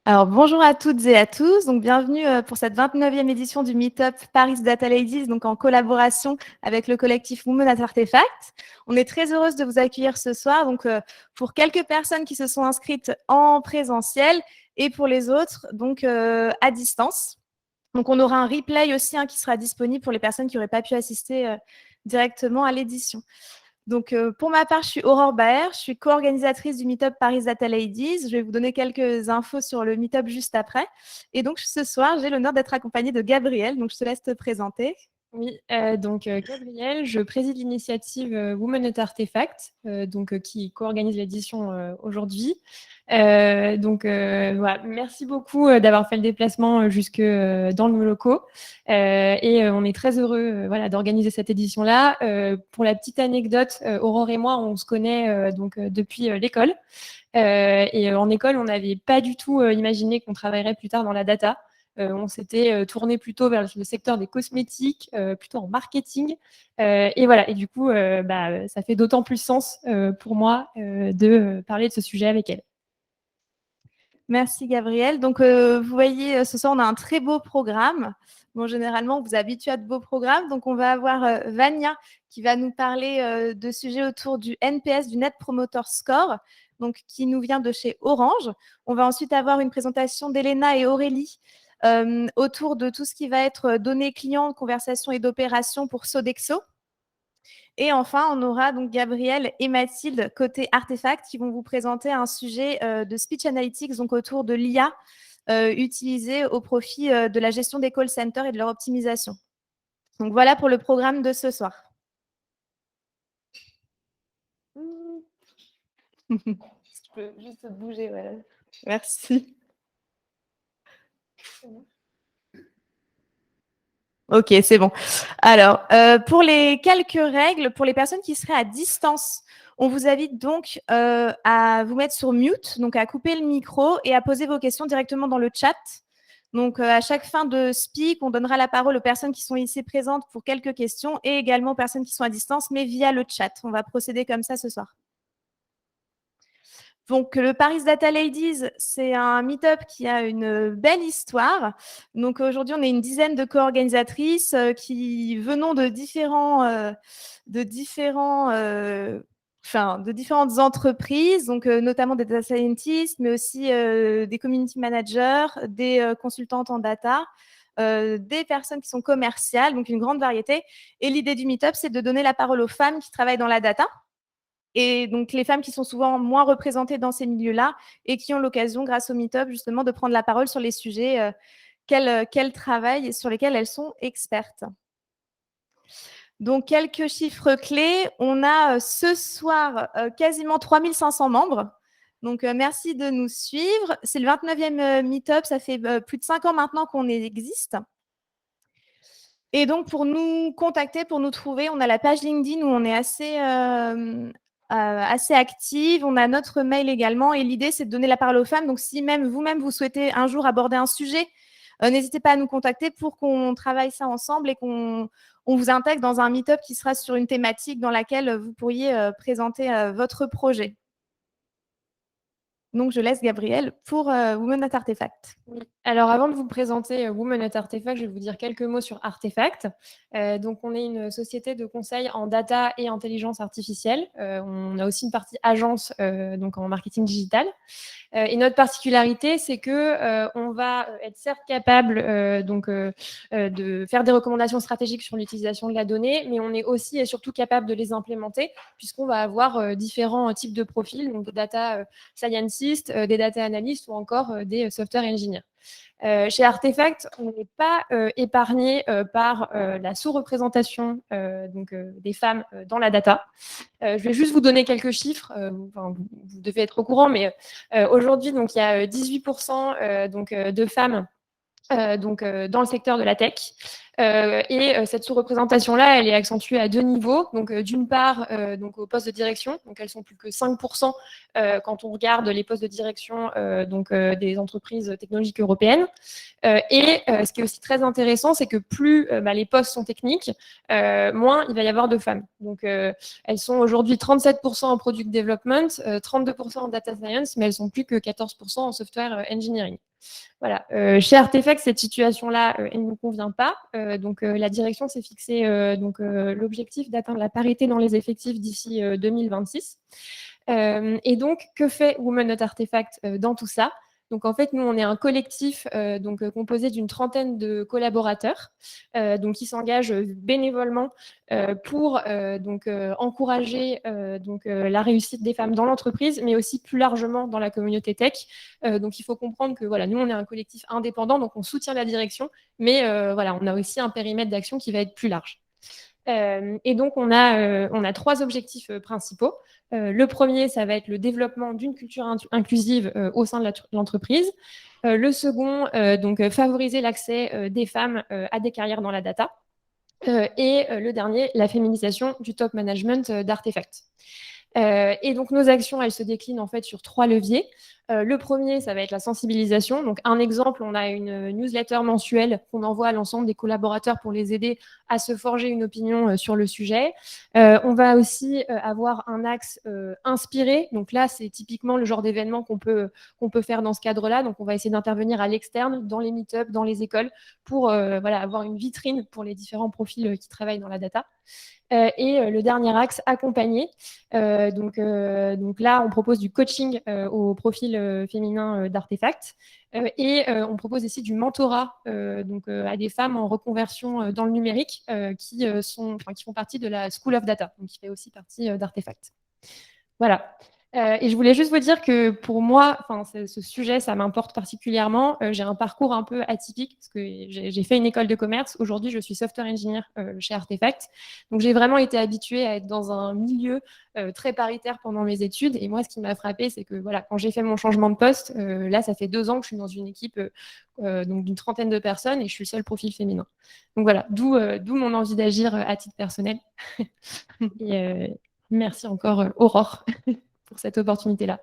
Alors, bonjour à toutes et à tous. Donc, bienvenue pour cette 29e édition du Meetup Paris Data Ladies, donc en collaboration avec le collectif Women at Artefact. On est très heureuse de vous accueillir ce soir. Donc, pour quelques personnes qui se sont inscrites en présentiel et pour les autres, donc à distance. Donc, on aura un replay aussi qui sera disponible pour les personnes qui n'auraient pas pu assister directement à l'édition. Donc, pour ma part, je suis Aurore Baer, je suis co-organisatrice du Meetup Paris Data Ladies. Je vais vous donner quelques infos sur le Meetup juste après. Et donc, ce soir, j'ai l'honneur d'être accompagnée de Gabrielle. Donc, je te laisse te présenter. Oui, Gabrielle, je préside l'initiative Women at Artefact, qui co-organise l'édition aujourd'hui. Voilà, merci beaucoup d'avoir fait le déplacement jusque dans nos locaux. On est très heureux voilà, d'organiser cette édition-là. Pour la petite anecdote, Aurore et moi, on se connaît depuis l'école. En école, on n'avait pas du tout imaginé qu'on travaillerait plus tard dans la data. On s'était tourné plutôt vers le secteur des cosmétiques, plutôt en marketing. Et voilà. Et du coup, ça fait d'autant plus sens pour moi de parler de ce sujet avec elle. Merci Gabrielle. Donc, vous voyez, ce soir, on a un très beau programme. Bon, généralement, on vous habitue à de beaux programmes. Donc, on va avoir Vania qui va nous parler de sujets autour du NPS, du Net Promoter Score, donc qui nous vient de chez Orange. On va ensuite avoir une présentation d'Elena et Aurélie autour de tout ce qui va être données clients, conversations et d'opérations pour Sodexo. Et enfin, on aura donc Gabrielle et Mathilde côté Artefact qui vont vous présenter un sujet de speech analytics, donc autour de l'IA utilisée au profit de la gestion des call centers et de leur optimisation. Donc voilà pour le programme de ce soir. Je peux juste bouger, voilà. Merci. Ok, c'est bon. Alors, pour les quelques règles, pour les personnes qui seraient à distance, on vous invite donc à vous mettre sur mute, donc à couper le micro et à poser vos questions directement dans le chat. Donc, à chaque fin de speak, on donnera la parole aux personnes qui sont ici présentes pour quelques questions et également aux personnes qui sont à distance, mais via le chat. On va procéder comme ça ce soir. Donc, le Paris Data Ladies, c'est un meet-up qui a une belle histoire. Donc, aujourd'hui, on est une dizaine de co-organisatrices qui venons de différentes entreprises, donc notamment des data scientists, mais aussi des community managers, des consultantes en data, des personnes qui sont commerciales, donc une grande variété. Et l'idée du meet-up, c'est de donner la parole aux femmes qui travaillent dans la data. Et donc, les femmes qui sont souvent moins représentées dans ces milieux-là et qui ont l'occasion, grâce au Meetup, justement, de prendre la parole sur les sujets qu'elles travaillent et sur lesquels elles sont expertes. Donc, quelques chiffres clés. On a ce soir quasiment 3500 membres. Donc, merci de nous suivre. C'est le 29e Meetup. Ça fait plus de 5 ans maintenant qu'on existe. Et donc, pour nous contacter, pour nous trouver, on a la page LinkedIn où on est assez active. On a notre mail également. Et l'idée, c'est de donner la parole aux femmes. Donc, si même vous-même, vous souhaitez un jour aborder un sujet, n'hésitez pas à nous contacter pour qu'on travaille ça ensemble et qu'on vous intègre dans un meet-up qui sera sur une thématique dans laquelle vous pourriez présenter votre projet. Donc, je laisse Gabrielle pour Women at Artefact. Oui. Alors, avant de vous présenter Women at Artefact, je vais vous dire quelques mots sur Artefact. Donc, on est une société de conseil en data et intelligence artificielle. On a aussi une partie agence donc en marketing digital. Et notre particularité, c'est que on va être certes capable de faire des recommandations stratégiques sur l'utilisation de la donnée, mais on est aussi et surtout capable de les implémenter, puisqu'on va avoir différents types de profils, donc des data scientists, des data analysts ou encore des software engineers. Chez Artefact, on n'est pas épargné par la sous-représentation des femmes dans la data. Je vais juste vous donner quelques chiffres. Vous devez être au courant, mais aujourd'hui, donc il y a 18% de femmes dans le secteur de la tech. Cette sous-représentation-là, elle est accentuée à deux niveaux. Donc, d'une part, au poste de direction, donc elles sont plus que 5% quand on regarde les postes de direction des entreprises technologiques européennes. Ce qui est aussi très intéressant, c'est que plus les postes sont techniques, moins il va y avoir de femmes. Donc, elles sont aujourd'hui 37% en product development, 32% en data science, mais elles sont plus que 14% en software engineering. Voilà. Chez Artefact, cette situation-là, elle ne nous convient pas. Donc, la direction s'est fixé l'objectif d'atteindre la parité dans les effectifs d'ici 2026. Et donc, que fait Women at Artefact dans tout ça? Donc, en fait, nous, on est un collectif composé d'une trentaine de collaborateurs qui s'engagent bénévolement pour encourager la réussite des femmes dans l'entreprise, mais aussi plus largement dans la communauté tech. Donc, il faut comprendre que voilà, nous, on est un collectif indépendant, donc on soutient la direction, mais voilà, on a aussi un périmètre d'action qui va être plus large. Et donc, on a trois objectifs principaux. Le premier, ça va être le développement d'une culture inclusive au sein de l'entreprise. Le second, favoriser l'accès des femmes à des carrières dans la data. Et le dernier, la féminisation du top management d'Artefact. Et donc, nos actions, elles se déclinent en fait sur trois leviers. Le premier, ça va être la sensibilisation. Donc, un exemple, on a une newsletter mensuelle qu'on envoie à l'ensemble des collaborateurs pour les aider à se forger une opinion sur le sujet. On va aussi avoir un axe inspiré. Donc là, c'est typiquement le genre d'événement qu'on peut faire dans ce cadre-là. Donc, on va essayer d'intervenir à l'externe, dans les meet-ups, dans les écoles, pour avoir une vitrine pour les différents profils qui travaillent dans la data. Et le dernier axe, accompagner. Donc là, on propose du coaching au profil féminin d'Artefact. Et on propose aussi du mentorat à des femmes en reconversion dans le numérique qui font partie de la School of Data, donc qui fait aussi partie d'Artefact. Voilà. Et je voulais juste vous dire que pour moi, ce sujet, ça m'importe particulièrement. J'ai un parcours un peu atypique parce que j'ai fait une école de commerce. Aujourd'hui, je suis software engineer chez Artefact. Donc, j'ai vraiment été habituée à être dans un milieu très paritaire pendant mes études. Et moi, ce qui m'a frappée, c'est que voilà, quand j'ai fait mon changement de poste, là, ça fait 2 ans que je suis dans une équipe d'une trentaine de personnes et je suis le seul profil féminin. Donc voilà, d'où mon envie d'agir à titre personnel. Et merci encore, Aurore, pour cette opportunité-là.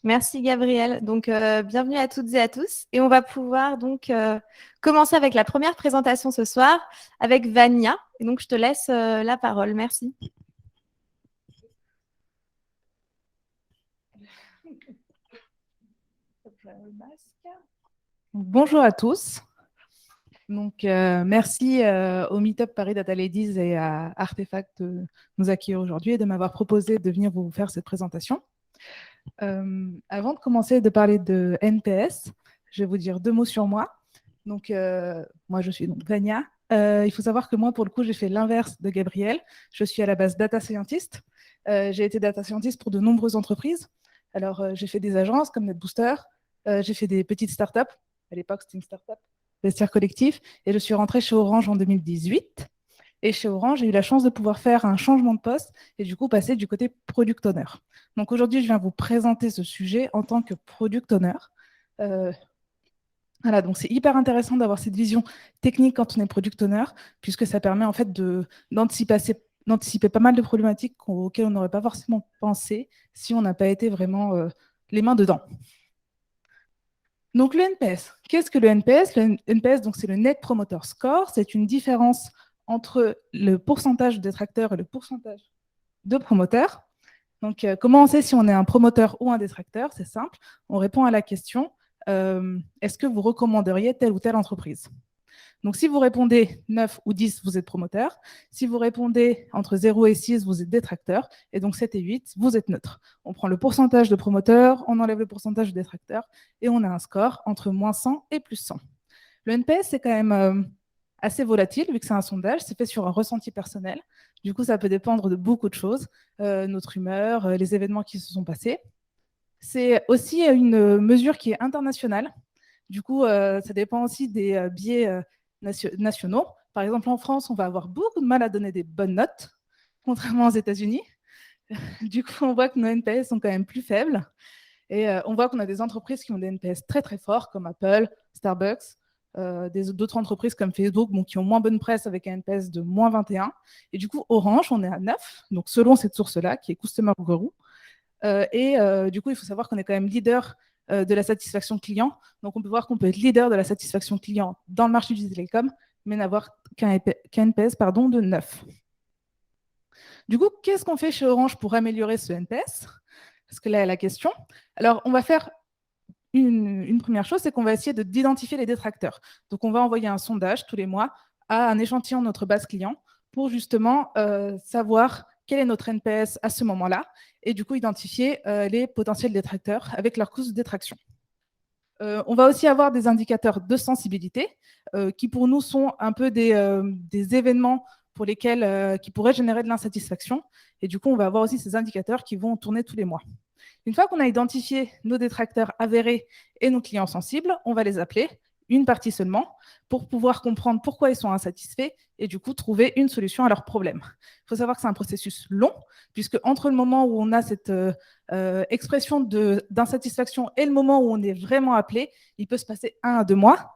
Merci Gabrielle. Donc, bienvenue à toutes et à tous. Et on va pouvoir donc commencer avec la première présentation ce soir avec Vania. Et donc, je te laisse la parole. Merci. Bonjour à tous. Donc, merci au Meetup Paris Data Ladies et à Artefact de nous accueillir aujourd'hui et de m'avoir proposé de venir vous faire cette présentation. Avant de commencer de parler de NPS, je vais vous dire 2 mots sur moi. Donc, moi, je suis donc Vania. Il faut savoir que moi, pour le coup, j'ai fait l'inverse de Gabrielle. Je suis à la base data scientist. J'ai été data scientist pour de nombreuses entreprises. Alors, j'ai fait des agences comme NetBooster. J'ai fait des petites startups. À l'époque, c'était une startup, Vestiaire Collectif. Et je suis rentrée chez Orange en 2018. Et chez Orange, j'ai eu la chance de pouvoir faire un changement de poste et du coup passer du côté product owner. Donc aujourd'hui, je viens vous présenter ce sujet en tant que product owner. Voilà, donc c'est hyper intéressant d'avoir cette vision technique quand on est product owner, puisque ça permet en fait d'anticiper pas mal de problématiques auxquelles on n'aurait pas forcément pensé si on n'a pas été vraiment les mains dedans. Donc le NPS, qu'est-ce que le NPS? Le NPS, donc, c'est le Net Promoter Score, c'est une différence entre le pourcentage de détracteurs et le pourcentage de promoteurs. Donc, comment on sait si on est un promoteur ou un détracteur? C'est simple, on répond à la question est-ce que vous recommanderiez telle ou telle entreprise? Donc, si vous répondez 9 ou 10, vous êtes promoteur. Si vous répondez entre 0 et 6, vous êtes détracteur. Et donc, 7 et 8, vous êtes neutre. On prend le pourcentage de promoteurs, on enlève le pourcentage de détracteurs, et on a un score entre moins 100 et plus 100. Le NPS, c'est quand même assez volatile, vu que c'est un sondage, c'est fait sur un ressenti personnel. Du coup, ça peut dépendre de beaucoup de choses, notre humeur, les événements qui se sont passés. C'est aussi une mesure qui est internationale. Du coup, ça dépend aussi des biais nationaux. Par exemple, en France, on va avoir beaucoup de mal à donner des bonnes notes, contrairement aux États-Unis. Du coup, on voit que nos NPS sont quand même plus faibles. Et on voit qu'on a des entreprises qui ont des NPS très très forts, comme Apple, Starbucks, d'autres entreprises comme Facebook, qui ont moins bonne presse avec un NPS de moins 21. Et du coup, Orange, on est à 9, donc selon cette source-là, qui est Customer Guru. Du coup, il faut savoir qu'on est quand même leader de la satisfaction client. Donc, on peut voir qu'on peut être leader de la satisfaction client dans le marché du télécom, mais n'avoir qu'un NPS de 9. Du coup, qu'est-ce qu'on fait chez Orange pour améliorer ce NPS? Parce que là, il y a la question. Alors, on va faire une première chose, c'est qu'on va essayer d'identifier les détracteurs. Donc, on va envoyer un sondage tous les mois à un échantillon de notre base client pour justement savoir quel est notre NPS à ce moment-là et du coup identifier les potentiels détracteurs avec leur cause de détraction. On va aussi avoir des indicateurs de sensibilité qui pour nous sont un peu des événements pour lesquels qui pourraient générer de l'insatisfaction. Et du coup, on va avoir aussi ces indicateurs qui vont tourner tous les mois. Une fois qu'on a identifié nos détracteurs avérés et nos clients sensibles, on va les appeler, une partie seulement, pour pouvoir comprendre pourquoi ils sont insatisfaits et du coup trouver une solution à leurs problèmes. Il faut savoir que c'est un processus long, puisque entre le moment où on a cette expression d'insatisfaction et le moment où on est vraiment appelé, il peut se passer 1 à 2 mois.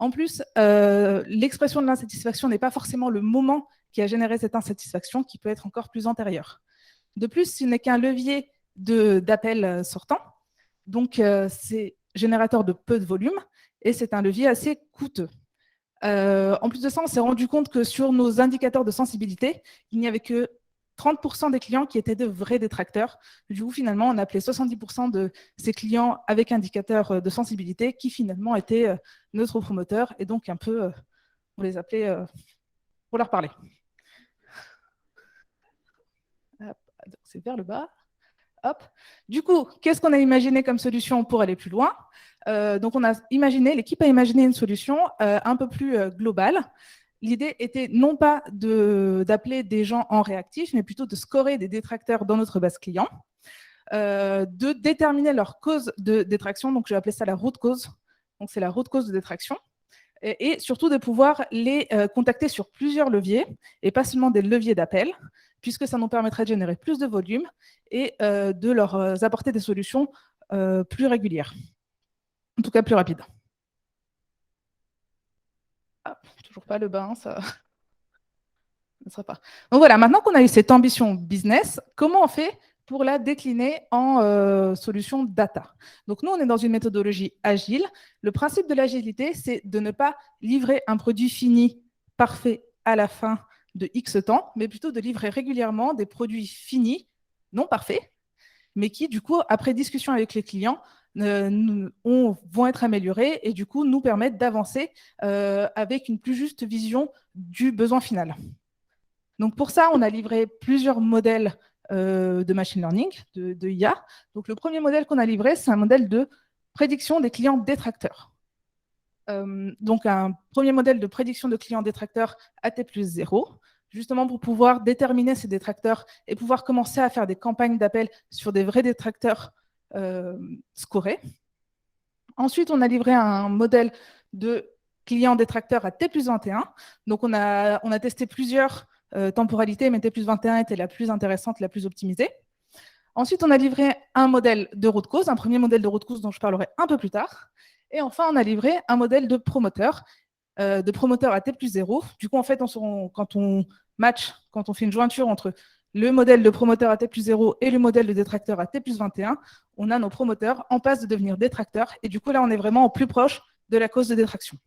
En plus, l'expression de l'insatisfaction n'est pas forcément le moment qui a généré cette insatisfaction, qui peut être encore plus antérieur. De plus, ce n'est qu'un levier d'appel sortant, donc c'est générateur de peu de volume, et c'est un levier assez coûteux. En plus de ça, on s'est rendu compte que sur nos indicateurs de sensibilité, il n'y avait que 30% des clients qui étaient de vrais détracteurs. Du coup, finalement, on appelait 70% de ces clients avec indicateur de sensibilité qui finalement étaient neutres promoteurs et donc un peu, on les appelait pour leur parler. C'est vers le bas. Hop. Du coup, qu'est-ce qu'on a imaginé comme solution pour aller plus loin? Donc, l'équipe a imaginé une solution un peu plus globale. L'idée était non pas d'appeler des gens en réactif, mais plutôt de scorer des détracteurs dans notre base client, de déterminer leur cause de détraction. Donc, je vais appeler ça la root cause. Donc, c'est la root cause de détraction. Et surtout de pouvoir les contacter sur plusieurs leviers, et pas seulement des leviers d'appel, puisque ça nous permettrait de générer plus de volume et de leur apporter des solutions plus régulières, en tout cas plus rapides. Ah, toujours pas le bain, ça ne sera pas. Donc voilà, maintenant qu'on a eu cette ambition business, comment on fait pour la décliner en solution data? Donc nous, on est dans une méthodologie agile. Le principe de l'agilité, c'est de ne pas livrer un produit fini, parfait, à la fin de X temps, mais plutôt de livrer régulièrement des produits finis, non parfaits, mais qui, du coup, après discussion avec les clients, vont être améliorés et du coup nous permettent d'avancer avec une plus juste vision du besoin final. Donc pour ça, on a livré plusieurs modèles de machine learning, de IA. Donc le premier modèle qu'on a livré, c'est un modèle de prédiction des clients détracteurs. Donc un premier modèle de prédiction de clients détracteurs AT plus 0, justement pour pouvoir déterminer ces détracteurs et pouvoir commencer à faire des campagnes d'appel sur des vrais détracteurs scorés. Ensuite, on a livré un modèle de clients détracteurs à T plus 21. Donc on a testé plusieurs temporalités, mais T plus 21 était la plus intéressante, la plus optimisée. Ensuite, on a livré un modèle de root cause, un premier modèle de root cause dont je parlerai un peu plus tard. Et enfin, on a livré un modèle de promoteur à T plus 0. Du coup, en fait, quand on fait une jointure entre le modèle de promoteur à T plus 0 et le modèle de détracteur à T plus 21, on a nos promoteurs en passe de devenir détracteurs. Et du coup, là, on est vraiment au plus proche de la cause de détraction.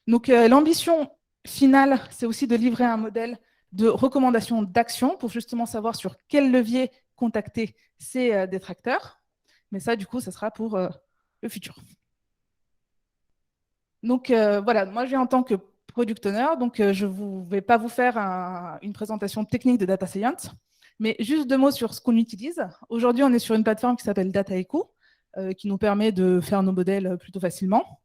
Donc, l'ambition finale, c'est aussi de livrer un modèle de recommandation d'action pour justement savoir sur quel levier contacter ces détracteurs. Mais ça, du coup, ça sera pour le futur. Donc, voilà, moi, j'ai en tant que product owner, donc je ne vais pas vous faire une présentation technique de data science, mais juste 2 mots sur ce qu'on utilise. Aujourd'hui, on est sur une plateforme qui s'appelle Dataiku, qui nous permet de faire nos modèles plutôt facilement.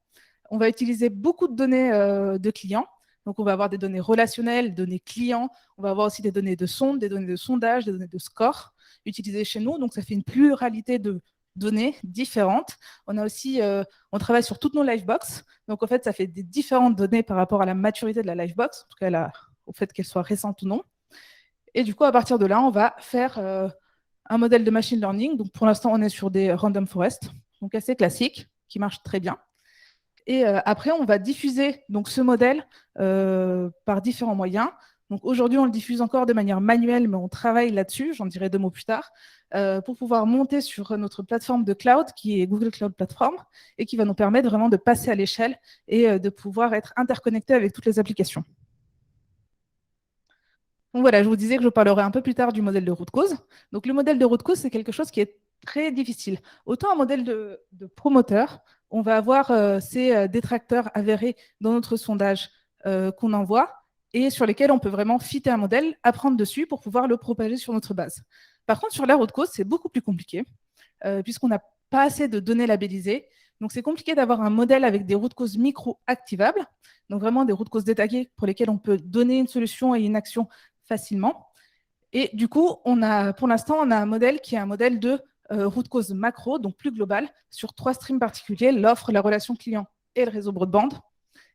On va utiliser beaucoup de données de clients. Donc, on va avoir des données relationnelles, des données clients. On va avoir aussi des données de sonde, des données de sondage, des données de score utilisées chez nous. Donc, ça fait une pluralité de données différentes. On a aussi, on travaille sur toutes nos livebox. Donc, en fait, ça fait des différentes données par rapport à la maturité de la livebox, en tout cas au fait qu'elle soit récente ou non. Et du coup, à partir de là, on va faire un modèle de machine learning. Donc, pour l'instant, on est sur des random forest, donc assez classiques, qui marchent très bien. Et après, on va diffuser donc, ce modèle par différents moyens. Donc aujourd'hui, on le diffuse encore de manière manuelle, mais on travaille là-dessus, j'en dirai 2 mots plus tard, pour pouvoir monter sur notre plateforme de cloud, qui est Google Cloud Platform, et qui va nous permettre vraiment de passer à l'échelle et de pouvoir être interconnecté avec toutes les applications. Donc voilà, je vous disais que je parlerai un peu plus tard du modèle de root cause. Donc le modèle de root cause, c'est quelque chose qui est très difficile. Autant un modèle de promoteur, on va avoir ces détracteurs avérés dans notre sondage qu'on envoie et sur lesquels on peut vraiment fitter un modèle, apprendre dessus pour pouvoir le propager sur notre base. Par contre, sur la root cause, c'est beaucoup plus compliqué puisqu'on n'a pas assez de données labellisées. Donc, c'est compliqué d'avoir un modèle avec des root causes micro-activables, donc vraiment des root causes détaillées pour lesquelles on peut donner une solution et une action facilement. Et du coup, pour l'instant, on a un modèle qui est un modèle de root cause macro, donc plus global, sur 3 streams particuliers, l'offre, la relation client et le réseau broadband.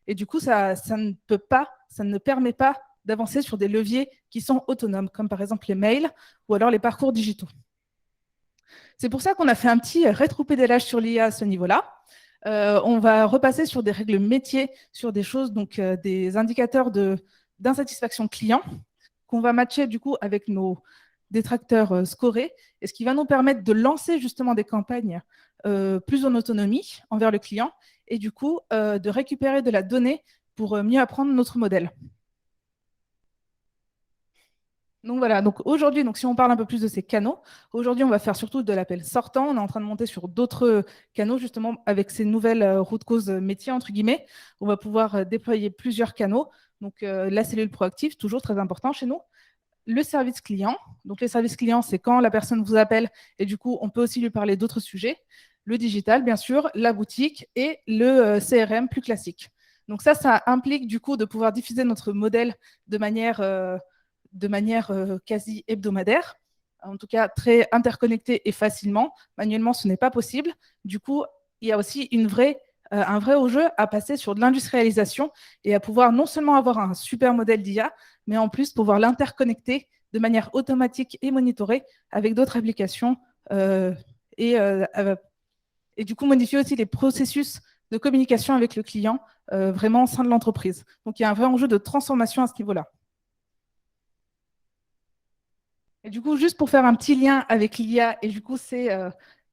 Et du coup, ça ne permet pas d'avancer sur des leviers qui sont autonomes, comme par exemple les mails ou alors les parcours digitaux. C'est pour ça qu'on a fait un petit rétropédalage sur l'IA à ce niveau-là. On va repasser sur des règles métiers, sur des choses, donc des indicateurs d'insatisfaction client, qu'on va matcher du coup avec nos détracteurs scorés, et ce qui va nous permettre de lancer justement des campagnes plus en autonomie envers le client, et du coup de récupérer de la donnée pour mieux apprendre notre modèle. Donc voilà, donc aujourd'hui, si on parle un peu plus de ces canaux, aujourd'hui on va faire surtout de l'appel sortant, on est en train de monter sur d'autres canaux justement avec ces nouvelles root causes métiers entre guillemets, on va pouvoir déployer plusieurs canaux, donc la cellule proactive, toujours très important chez nous, le service client, donc le service client c'est quand la personne vous appelle et du coup on peut aussi lui parler d'autres sujets, le digital bien sûr, la boutique et le CRM plus classique. Donc ça implique du coup de pouvoir diffuser notre modèle de manière quasi hebdomadaire, en tout cas très interconnectée et facilement. Manuellement, ce n'est pas possible. Du coup, il y a aussi un vrai enjeu à passer sur de l'industrialisation et à pouvoir non seulement avoir un super modèle d'IA, mais en plus pouvoir l'interconnecter de manière automatique et monitorée avec d'autres applications et du coup modifier aussi les processus de communication avec le client vraiment au sein de l'entreprise. Donc il y a un vrai enjeu de transformation à ce niveau-là. Et du coup, juste pour faire un petit lien avec l'IA et du coup ces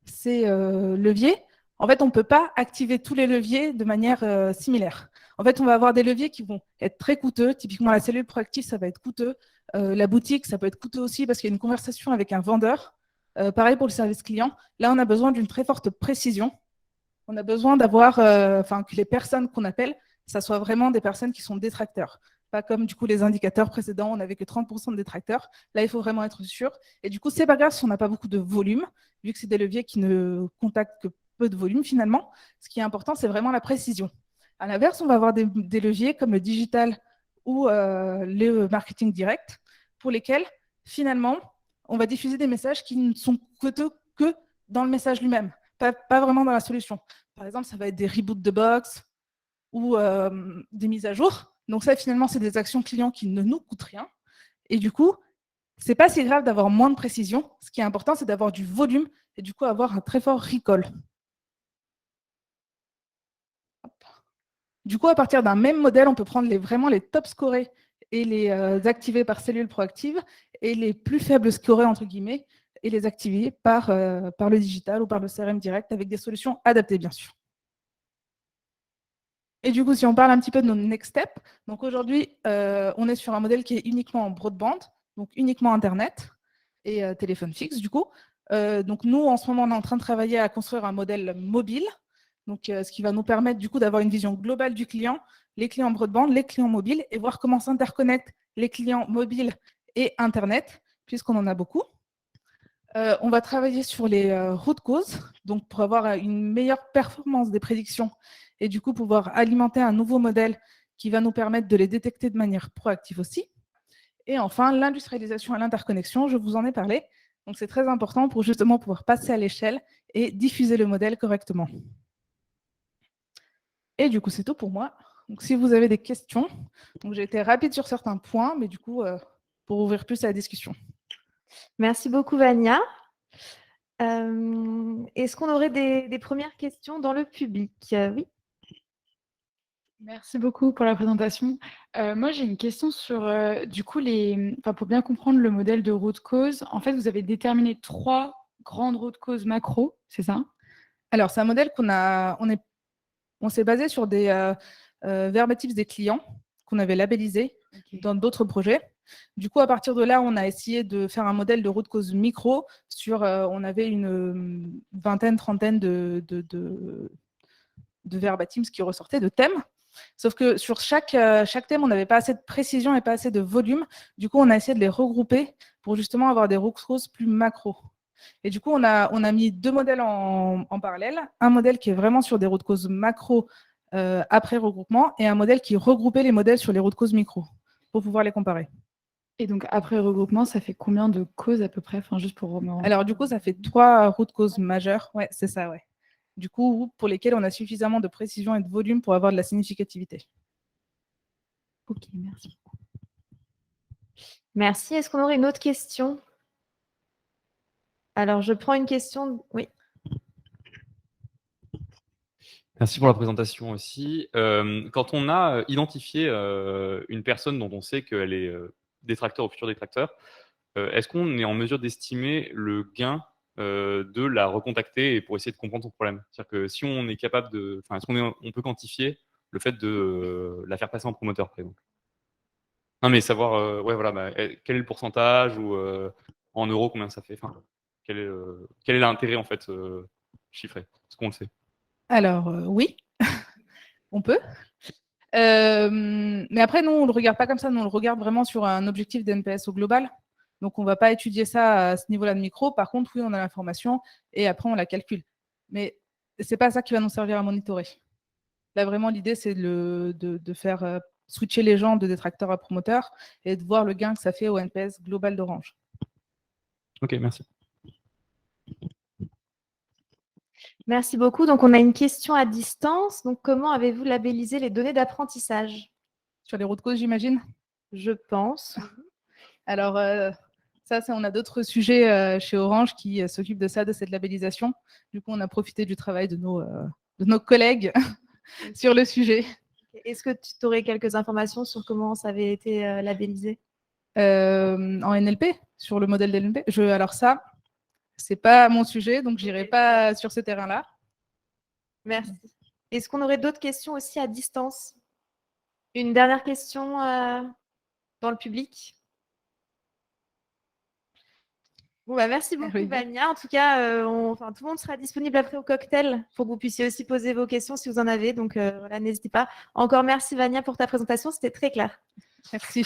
leviers, en fait, on ne peut pas activer tous les leviers de manière similaire. En fait, on va avoir des leviers qui vont être très coûteux. Typiquement, la cellule proactive, ça va être coûteux. La boutique, ça peut être coûteux aussi parce qu'il y a une conversation avec un vendeur. Pareil pour le service client. Là, on a besoin d'une très forte précision. On a besoin d'avoir, que les personnes qu'on appelle, ça soit vraiment des personnes qui sont détracteurs. Pas comme du coup les indicateurs précédents, on n'avait que 30% de détracteurs. Là, il faut vraiment être sûr. Et du coup, c'est pas grave si on n'a pas beaucoup de volume, vu que c'est des leviers qui ne contactent que peu de volume finalement. Ce qui est important, c'est vraiment la précision. À l'inverse, on va avoir des leviers comme le digital ou le marketing direct, pour lesquels finalement, on va diffuser des messages qui ne sont coûteux que dans le message lui-même, pas vraiment dans la solution. Par exemple, ça va être des reboots de box ou des mises à jour. Donc ça, finalement, c'est des actions clients qui ne nous coûtent rien. Et du coup, c'est pas si grave d'avoir moins de précision. Ce qui est important, c'est d'avoir du volume et du coup avoir un très fort recall. Du coup, à partir d'un même modèle, on peut prendre vraiment les top scorés et les activer par cellule proactive et les plus faibles scorés, entre guillemets, et les activer par le digital ou par le CRM direct avec des solutions adaptées, bien sûr. Et du coup, si on parle un petit peu de nos next steps, donc aujourd'hui, on est sur un modèle qui est uniquement en broadband, donc uniquement Internet et téléphone fixe, du coup. Donc nous, en ce moment, on est en train de travailler à construire un modèle mobile, donc ce qui va nous permettre du coup d'avoir une vision globale du client, les clients broadband, les clients mobiles, et voir comment s'interconnectent les clients mobiles et Internet, puisqu'on en a beaucoup. On va travailler sur les root causes, donc pour avoir une meilleure performance des prédictions et du coup pouvoir alimenter un nouveau modèle qui va nous permettre de les détecter de manière proactive aussi. Et enfin, l'industrialisation et l'interconnexion, je vous en ai parlé. Donc c'est très important pour justement pouvoir passer à l'échelle et diffuser le modèle correctement. Et du coup, c'est tout pour moi. Donc si vous avez des questions, j'ai été rapide sur certains points, mais du coup, pour ouvrir plus à la discussion. Merci beaucoup, Vania. Est-ce qu'on aurait des premières questions dans le public? Oui. Merci beaucoup pour la présentation. Moi, j'ai une question sur, du coup, pour bien comprendre le modèle de root cause. En fait, vous avez déterminé 3 grandes root causes macro, c'est ça? Alors, c'est un modèle on s'est basé sur des verbatives des clients qu'on avait labellisés dans d'autres projets. Du coup, à partir de là, on a essayé de faire un modèle de root cause micro sur, on avait une vingtaine, trentaine de verbatims qui ressortaient, de thèmes. Sauf que sur chaque thème, on n'avait pas assez de précision et pas assez de volume. Du coup, on a essayé de les regrouper pour justement avoir des root causes plus macro. Et du coup, on a mis 2 modèles en parallèle. Un modèle qui est vraiment sur des root causes macro après regroupement et un modèle qui regroupait les modèles sur les root causes micro pour pouvoir les comparer. Et donc, après regroupement, ça fait combien de causes à peu près? Enfin, juste pour me Alors, du coup, ça fait 3 root causes majeures. Ouais, c'est ça, ouais. Du coup, pour lesquelles on a suffisamment de précision et de volume pour avoir de la significativité. Ok, merci. Merci. Est-ce qu'on aurait une autre question? Alors, je prends une question. Oui. Merci pour la présentation aussi. Quand on a identifié une personne dont on sait qu'elle est détracteur ou futur détracteur, est-ce qu'on est en mesure d'estimer le gain de la recontacter et pour essayer de comprendre son problème? C'est-à-dire que si on est capable de, enfin, est-ce on peut quantifier le fait de la faire passer en promoteur, par exemple? Non, mais savoir, ouais, voilà, bah, quel est le pourcentage ou en euros combien ça fait? Enfin, quel est l'intérêt en fait chiffré? Est-ce qu'on le sait? Alors, oui, on peut. Mais après, nous, on ne le regarde pas comme ça. Nous, on le regarde vraiment sur un objectif d'NPS au global. Donc, on ne va pas étudier ça à ce niveau-là de micro. Par contre, oui, on a l'information et après, on la calcule. Mais ce n'est pas ça qui va nous servir à monitorer. Là, vraiment, l'idée, c'est de faire switcher les gens de détracteurs à promoteurs et de voir le gain que ça fait au NPS global d'Orange. Ok, merci. Merci beaucoup. Donc, on a une question à distance. Donc, comment avez-vous labellisé les données d'apprentissage? Sur les routes causes, j'imagine. Je pense. Alors, ça, on a d'autres sujets chez Orange qui s'occupent de ça, de cette labellisation. Du coup, on a profité du travail de nos collègues sur le sujet. Est-ce que tu aurais quelques informations sur comment ça avait été labellisé? En NLP, sur le modèle d'NLP. Alors ça, c'est pas mon sujet, donc j'irai pas sur ce terrain-là. Merci. Est-ce qu'on aurait d'autres questions aussi à distance? Une dernière question dans le public? Bon, bah, merci beaucoup, Oui. Vania. En tout cas, tout le monde sera disponible après au cocktail pour que vous puissiez aussi poser vos questions si vous en avez. Donc, voilà, n'hésitez pas. Encore merci, Vania, pour ta présentation. C'était très clair. Merci.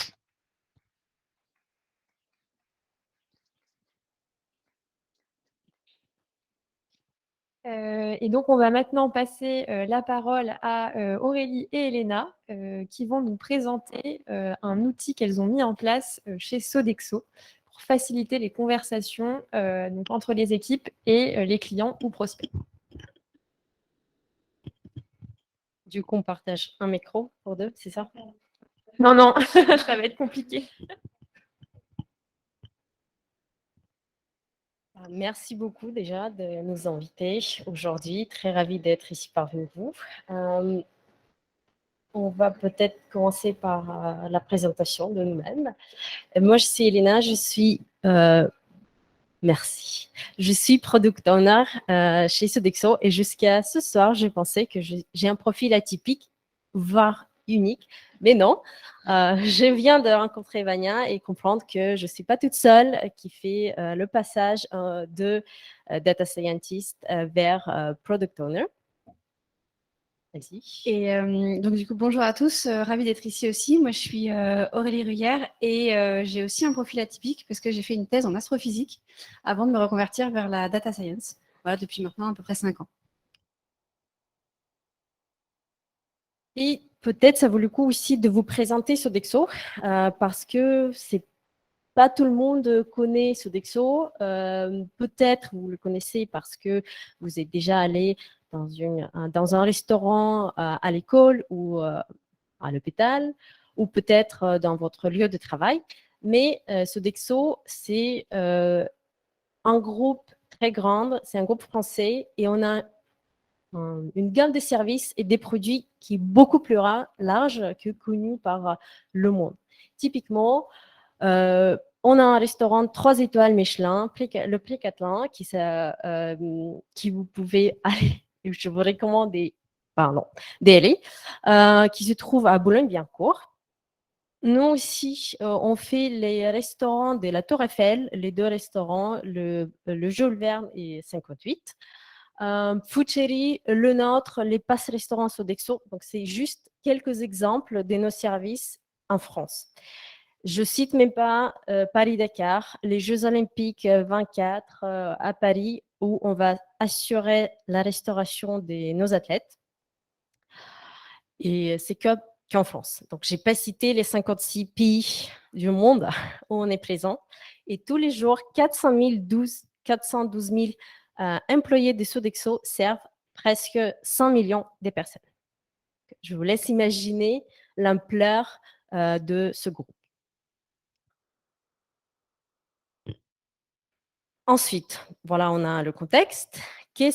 Et donc, on va maintenant passer la parole à Aurélie et Elena qui vont nous présenter un outil qu'elles ont mis en place chez Sodexo pour faciliter les conversations donc, entre les équipes et les clients ou prospects. Du coup, on partage un micro pour 2, c'est ça? Non, non, ça va être compliqué. Merci beaucoup déjà de nous inviter aujourd'hui. Très ravie d'être ici parmi vous. On va peut-être commencer par la présentation de nous-mêmes. Moi, je suis Elena, je suis merci. Je suis product owner chez Sodexo et jusqu'à ce soir, je pensais que j'ai un profil atypique, voire unique, mais non. Je viens de rencontrer Vania et comprendre que je ne suis pas toute seule qui fait le passage de data scientist vers product owner. Vas-y. Et donc, du coup, bonjour à tous, ravie d'être ici aussi. Moi, je suis Aurélie Ruyère et j'ai aussi un profil atypique parce que j'ai fait une thèse en astrophysique avant de me reconvertir vers la data science. Voilà, depuis maintenant à peu près 5 ans. Et peut-être ça vaut le coup aussi de vous présenter Sodexo parce que c'est pas tout le monde connaît Sodexo. Peut-être vous le connaissez parce que vous êtes déjà allé dans un restaurant à l'école ou à l'hôpital ou peut-être dans votre lieu de travail. Mais Sodexo, c'est un groupe très grand, c'est un groupe français et on a une gamme de services et des produits qui est beaucoup plus large que connu par le monde. Typiquement, on a un restaurant 3 étoiles Michelin, le Plicatelin, qui vous pouvez aller, je vous recommande d'y aller, qui se trouve à Boulogne-Billancourt. Nous aussi, on fait les restaurants de la Tour Eiffel, les 2 restaurants, le Jules Verne et 58. Food-Chéri, le nôtre, les passes restaurants Sodexo. Donc, c'est juste quelques exemples de nos services en France. Je cite même pas Paris-Dakar, les Jeux Olympiques 24 à Paris, où on va assurer la restauration de nos athlètes. Et c'est qu'en France. Donc, je n'ai pas cité les 56 pays du monde où on est présent. Et tous les jours, 412 000 employés de Sodexo servent presque 100 millions de personnes. Je vous laisse imaginer l'ampleur de ce groupe. Ensuite, voilà, on a le contexte. Quelles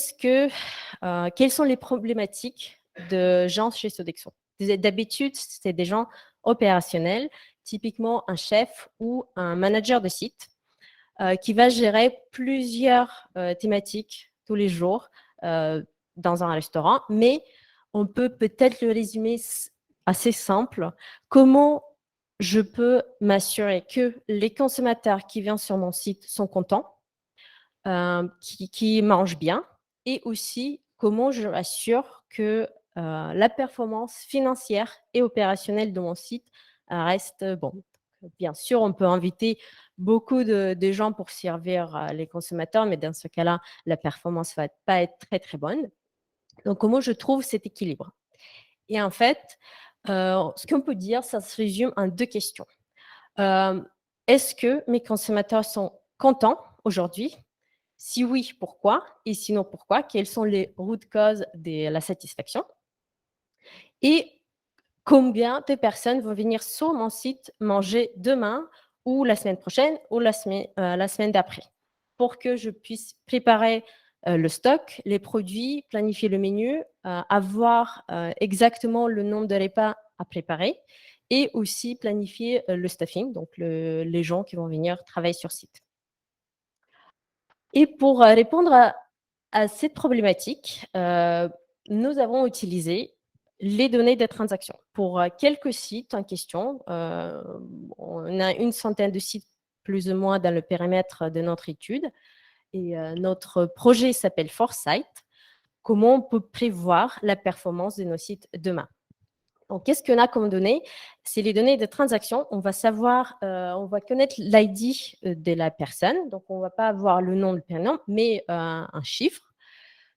sont les problématiques de gens chez Sodexo? D'habitude, c'est des gens opérationnels, typiquement un chef ou un manager de site qui va gérer plusieurs thématiques tous les jours dans un restaurant, mais on peut peut-être le résumer assez simple. Comment je peux m'assurer que les consommateurs qui viennent sur mon site sont contents, qui mangent bien, et aussi comment je m'assure que la performance financière et opérationnelle de mon site reste bonne. Bien sûr, on peut inviter beaucoup de gens pour servir les consommateurs, mais dans ce cas-là, la performance ne va pas être très, très bonne. Donc, comment je trouve cet équilibre? Et en fait, ce qu'on peut dire, ça se résume en 2 questions. Est-ce que mes consommateurs sont contents aujourd'hui? Si oui, pourquoi? Et sinon, pourquoi? Quelles sont les root causes de la satisfaction? Et combien de personnes vont venir sur mon site manger demain ou la semaine prochaine ou la semaine d'après, pour que je puisse préparer le stock, les produits, planifier le menu, avoir exactement le nombre de repas à préparer et aussi planifier le staffing, donc les gens qui vont venir travailler sur site. Et pour répondre à cette problématique, nous avons utilisé les données des transactions. Pour quelques sites en question, on a une centaine de sites plus ou moins dans le périmètre de notre étude. Et notre projet s'appelle Foresight. Comment on peut prévoir la performance de nos sites demain? Donc, qu'est-ce qu'on a comme données? C'est les données de transaction. On va savoir, on va connaître l'ID de la personne. Donc, on ne va pas avoir le nom, le prénom, mais un chiffre.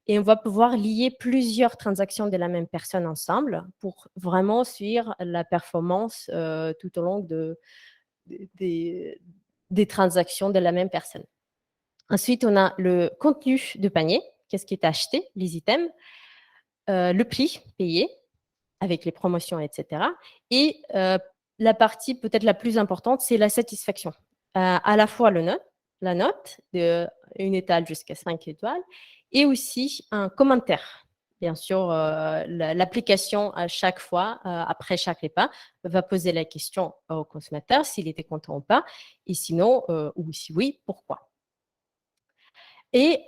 Et on va pouvoir lier plusieurs transactions de la même personne ensemble pour vraiment suivre la performance tout au long des transactions de la même personne. Ensuite, on a le contenu de panier. Qu'est-ce qui est acheté, les items, le prix payé, avec les promotions, etc. Et la partie peut-être la plus importante, c'est la satisfaction. À la fois la note, de 1 étoile jusqu'à 5 étoiles, et aussi un commentaire. Bien sûr, l'application, à chaque fois, après chaque repas, va poser la question au consommateur s'il était content ou pas, et sinon, ou si oui, pourquoi. Et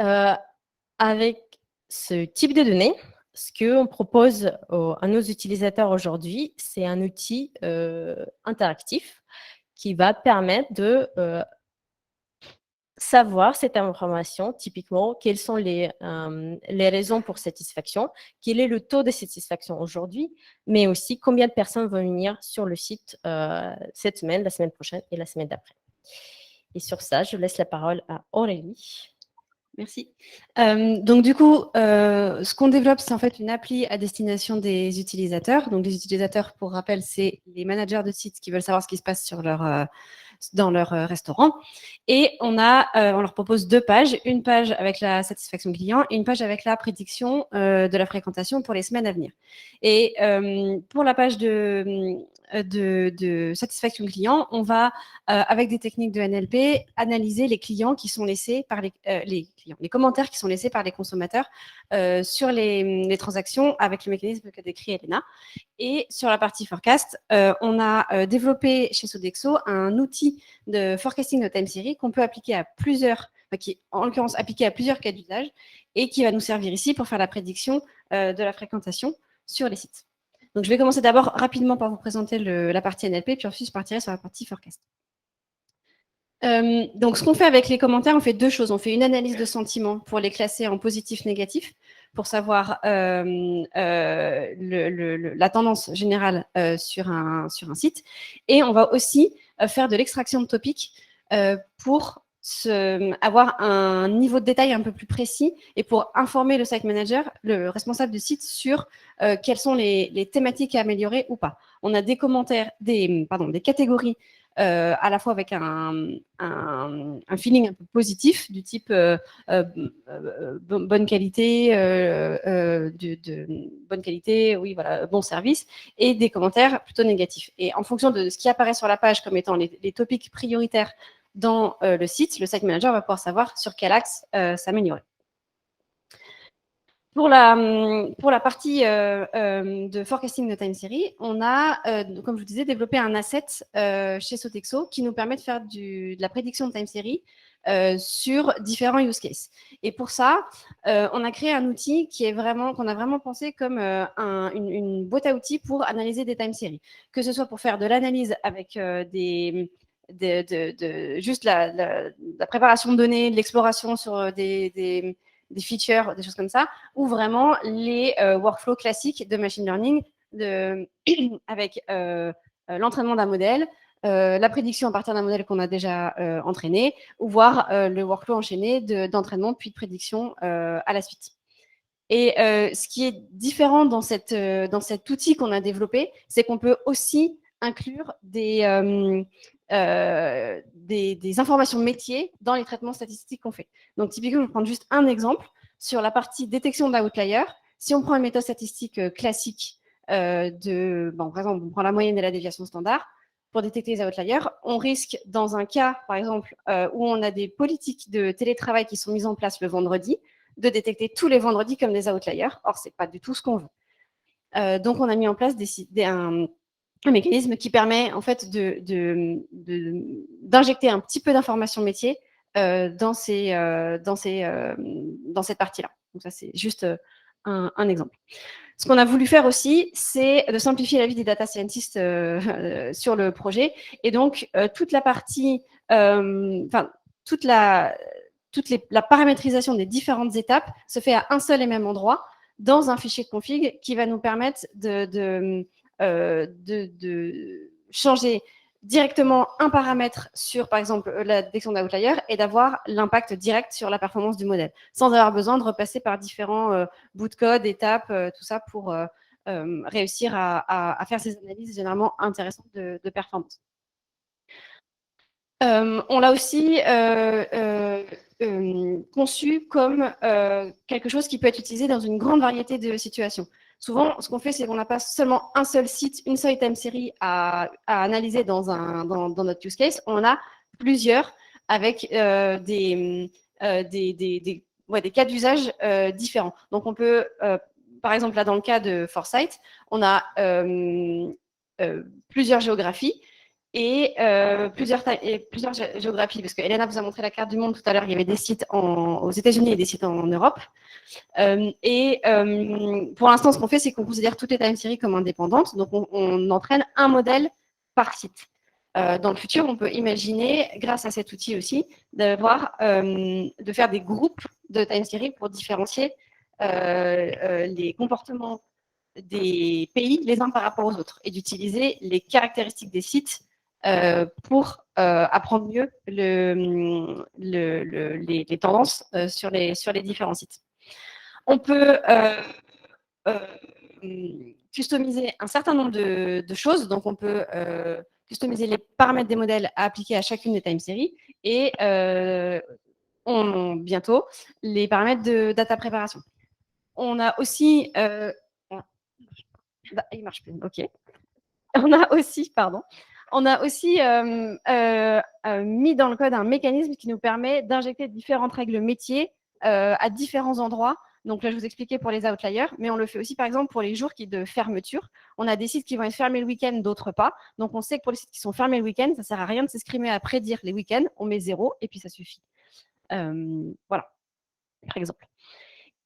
avec ce type de données, ce qu'on propose à nos utilisateurs aujourd'hui, c'est un outil interactif qui va permettre de savoir cette information, typiquement, quelles sont les raisons pour satisfaction, quel est le taux de satisfaction aujourd'hui, mais aussi combien de personnes vont venir sur le site cette semaine, la semaine prochaine et la semaine d'après. Et sur ça, je laisse la parole à Aurélie. Merci. Donc du coup, ce qu'on développe, c'est en fait une appli à destination des utilisateurs. Donc les utilisateurs, pour rappel, c'est les managers de sites qui veulent savoir ce qui se passe sur dans leur restaurant. Et on leur propose 2 pages, une page avec la satisfaction client et une page avec la prédiction de la fréquentation pour les semaines à venir. Et pour la page de satisfaction client, on va, avec des techniques de NLP, analyser les clients qui sont laissés par les commentaires qui sont laissés par les consommateurs sur les transactions avec le mécanisme qu'a décrit Elena. Et sur la partie forecast, on a développé chez Sodexo un outil de forecasting de time series qu'on peut appliquer à plusieurs, qui est en l'occurrence appliqué à plusieurs cas d'usage et qui va nous servir ici pour faire la prédiction de la fréquentation sur les sites. Donc, je vais commencer d'abord rapidement par vous présenter la partie NLP, puis ensuite je partirai sur la partie forecast. Donc, ce qu'on fait avec les commentaires, on fait deux choses. On fait une analyse de sentiments pour les classer en positif, négatif, pour savoir la tendance générale sur un site. Et on va aussi faire de l'extraction de topics pour avoir un niveau de détail un peu plus précis et pour informer le site manager, le responsable du site, sur quelles sont les thématiques à améliorer ou pas. On a des commentaires, des catégories à la fois avec un feeling un peu positif du type bonne qualité, bonne qualité, oui, voilà, bon service, et des commentaires plutôt négatifs. Et en fonction de ce qui apparaît sur la page comme étant les topics prioritaires dans le site manager va pouvoir savoir sur quel axe s'améliorer. Pour la partie de forecasting de time series, on a, comme je vous disais, développé un asset chez Sodexo qui nous permet de faire de la prédiction de time series sur différents use cases. Et pour ça, on a créé un outil qu'on a vraiment pensé comme une boîte à outils pour analyser des time series, que ce soit pour faire de l'analyse avec juste la préparation de données, de l'exploration sur des features, des choses comme ça, ou vraiment les workflows classiques de machine learning avec l'entraînement d'un modèle, la prédiction à partir d'un modèle qu'on a déjà entraîné, ou voir le workflow enchaîné d'entraînement puis de prédiction à la suite. Et ce qui est différent dans cet outil qu'on a développé, c'est qu'on peut aussi inclure des informations métiers dans les traitements statistiques qu'on fait. Donc, typiquement, je vais prendre juste un exemple. Sur la partie détection d'outliers, si on prend une méthode statistique classique par exemple, on prend la moyenne et la déviation standard, pour détecter les outliers, on risque, dans un cas, par exemple, où on a des politiques de télétravail qui sont mises en place le vendredi, de détecter tous les vendredis comme des outliers. Or, ce n'est pas du tout ce qu'on veut. Donc, on a mis en place un mécanisme qui permet en fait d'injecter un petit peu d'informations métiers dans cette partie-là. Donc ça, c'est juste un exemple. Ce qu'on a voulu faire aussi, c'est de simplifier la vie des data scientists sur le projet. Et donc, toute la partie, toute la paramétrisation des différentes étapes se fait à un seul et même endroit dans un fichier de config qui va nous permettre de changer directement un paramètre sur, par exemple, la détection d'outlier et d'avoir l'impact direct sur la performance du modèle, sans avoir besoin de repasser par différents bouts de code, étapes, tout ça pour réussir à faire ces analyses généralement intéressantes de performance. On l'a aussi conçu comme quelque chose qui peut être utilisé dans une grande variété de situations. Souvent, ce qu'on fait, c'est qu'on n'a pas seulement un seul site, une seule time series à analyser dans notre use case. On en a plusieurs avec des cas d'usage différents. Donc, on peut, par exemple, là, dans le cas de Foresight, on a plusieurs géographies et plusieurs géographies, parce que Elena vous a montré la carte du monde tout à l'heure, il y avait des sites aux États-Unis et des sites en Europe. Pour l'instant, ce qu'on fait, c'est qu'on considère toutes les time series comme indépendantes, donc on entraîne un modèle par site. Dans le futur, on peut imaginer, grâce à cet outil aussi, de faire des groupes de time series pour différencier les comportements des pays les uns par rapport aux autres et d'utiliser les caractéristiques des sites pour apprendre mieux les tendances sur les différents sites. On peut customiser un certain nombre de choses. Donc, on peut customiser les paramètres des modèles à appliquer à chacune des time series et bientôt les paramètres de data préparation. On a aussi... il marche plus, ok. On a aussi mis dans le code un mécanisme qui nous permet d'injecter différentes règles métiers à différents endroits. Donc là, je vous expliquais pour les outliers, mais on le fait aussi, par exemple, pour les jours de fermeture. On a des sites qui vont être fermés le week-end, d'autres pas. Donc, on sait que pour les sites qui sont fermés le week-end, ça ne sert à rien de s'escrimer à prédire les week-ends. On met 0 et puis ça suffit. Voilà, par exemple.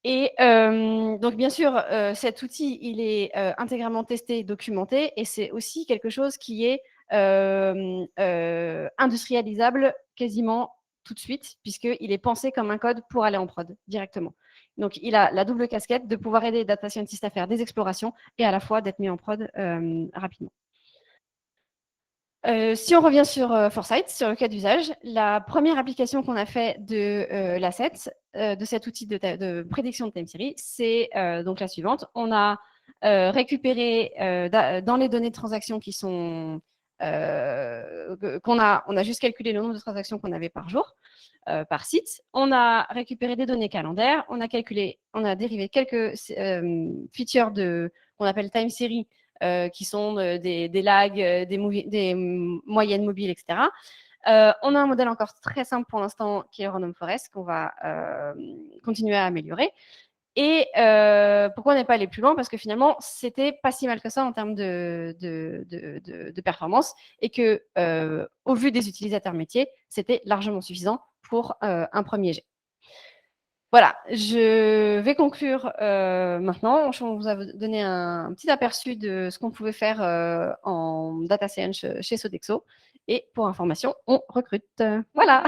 Et donc, bien sûr, cet outil, il est intégralement testé, documenté, et c'est aussi quelque chose qui est industrialisable quasiment tout de suite, puisqu'il est pensé comme un code pour aller en prod directement. Donc, il a la double casquette de pouvoir aider les data scientists à faire des explorations et à la fois d'être mis en prod rapidement. Si on revient sur Foresight, sur le cas d'usage, la première application qu'on a fait de l'asset, de cet outil de prédiction de time series, c'est donc la suivante. On a récupéré dans les données de transactions qui sont on a juste calculé le nombre de transactions qu'on avait par jour, par site. On a récupéré des données calendaires. On a dérivé quelques features qu'on appelle time series, qui sont des lags, des moyennes mobiles, etc. On a un modèle encore très simple pour l'instant qui est le Random Forest qu'on va continuer à améliorer. Et pourquoi on n'est pas allé plus loin? Parce que finalement, c'était pas si mal que ça en termes de performance et que, au vu des utilisateurs métiers, c'était largement suffisant pour un premier jet. Voilà, je vais conclure maintenant. On vous a donné un petit aperçu de ce qu'on pouvait faire en data science chez Sodexo. Et pour information, on recrute. Voilà.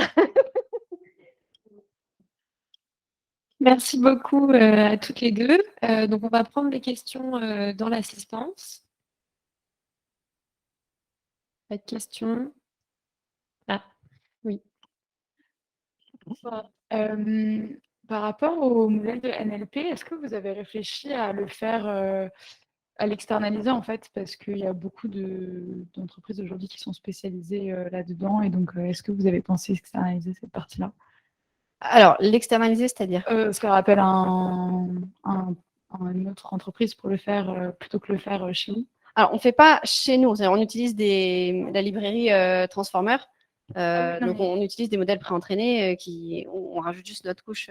Merci beaucoup à toutes les deux. Donc, on va prendre les questions dans l'assistance. Pas de questions? Ah, oui. Bonsoir. Par rapport au modèle de NLP, est-ce que vous avez réfléchi à le faire, à l'externaliser en fait? Parce qu'il y a beaucoup d'entreprises aujourd'hui qui sont spécialisées là-dedans. Et donc, est-ce que vous avez pensé externaliser cette partie-là? Alors, l'externaliser, c'est-à-dire? Ce qu'on appelle une autre entreprise pour le faire plutôt que le faire chez vous. Alors, on ne fait pas chez nous. On utilise la librairie Transformer. Donc, on utilise des modèles préentraînés on rajoute juste notre couche.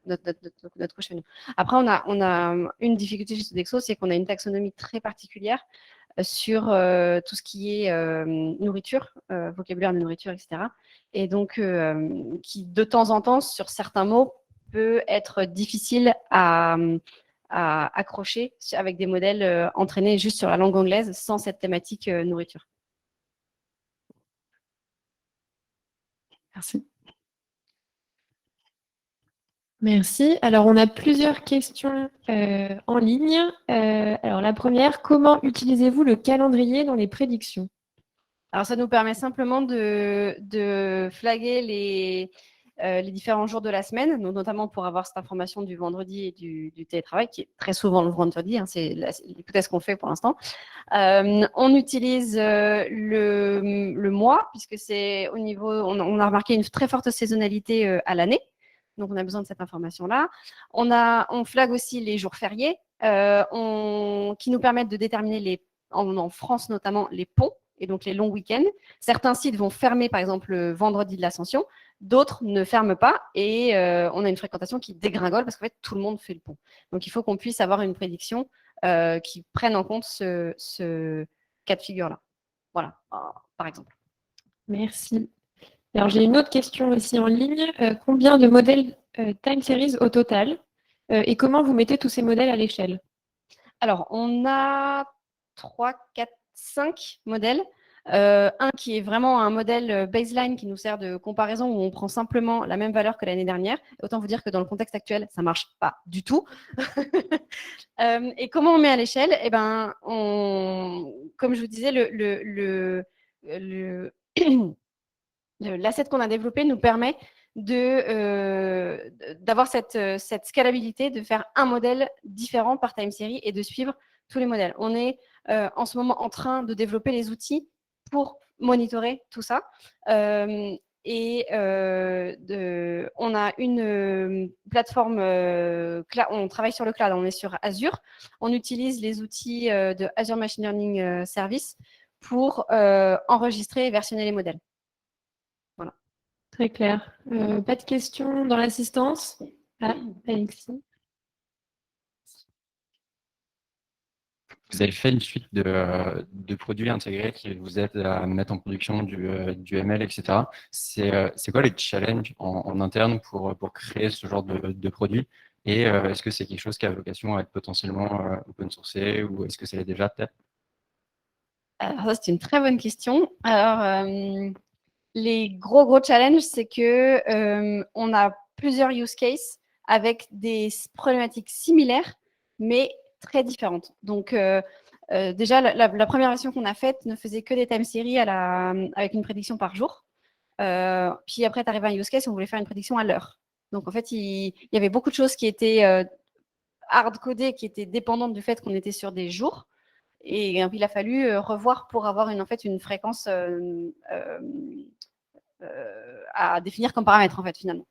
Notre couche chez nous. Après, on a une difficulté chez Sodexo, c'est qu'on a une taxonomie très particulière sur tout ce qui est nourriture, vocabulaire de nourriture, etc. Et donc, qui de temps en temps, sur certains mots, peut être difficile à accrocher avec des modèles entraînés juste sur la langue anglaise sans cette thématique nourriture. Merci. Merci. Alors, on a plusieurs questions en ligne. Alors, la première, comment utilisez-vous le calendrier dans les prédictions? Alors, ça nous permet simplement de flaguer les différents jours de la semaine, donc notamment pour avoir cette information du vendredi et du télétravail, qui est très souvent le vendredi, hein, c'est l'hypothèse qu'on fait pour l'instant. On utilise le mois, puisque c'est au niveau, on a remarqué une très forte saisonnalité à l'année, donc on a besoin de cette information-là. On flague aussi les jours fériés, qui nous permettent de déterminer en France notamment, les ponts, et donc les longs week-ends. Certains sites vont fermer, par exemple, le vendredi de l'Ascension. D'autres ne ferment pas et on a une fréquentation qui dégringole parce qu'en fait, tout le monde fait le pont. Donc, il faut qu'on puisse avoir une prédiction qui prenne en compte ce cas de figure-là. Voilà, par exemple. Merci. Alors, j'ai une autre question aussi en ligne. Combien de modèles time series au total et comment vous mettez tous ces modèles à l'échelle? Alors, on a 3, 4, 5 modèles. Un qui est vraiment un modèle baseline qui nous sert de comparaison où on prend simplement la même valeur que l'année dernière. Autant vous dire que dans le contexte actuel, ça ne marche pas du tout. Et comment on met à l'échelle? Eh ben, comme je vous disais, l'asset qu'on a développé nous permet d'avoir cette scalabilité, de faire un modèle différent par time series et de suivre tous les modèles. On est en ce moment en train de développer les outils pour monitorer tout ça. On a une plateforme, on travaille sur le cloud, on est sur Azure. On utilise les outils de Azure Machine Learning Service pour enregistrer et versionner les modèles. Voilà. Très clair. Pas de questions dans l'assistance? Ah, Alexis. Vous avez fait une suite de produits intégrés qui vous aident à mettre en production du ML, etc. C'est quoi les challenges en interne pour créer ce genre de produits? Et est-ce que c'est quelque chose qui a vocation à être potentiellement open sourcé ou est-ce que ça l'est déjà peut-être? Alors ça, c'est une très bonne question. Alors, les gros challenges, c'est que on a plusieurs use cases avec des problématiques similaires, mais très différentes. Donc, déjà, la première version qu'on a faite ne faisait que des time series avec une prédiction par jour. Puis après, tu arrives à un use case, on voulait faire une prédiction à l'heure. Donc, en fait, il y avait beaucoup de choses qui étaient hard-codées, qui étaient dépendantes du fait qu'on était sur des jours. Et il a fallu revoir pour avoir en fait, une fréquence à définir comme paramètre, en fait, finalement.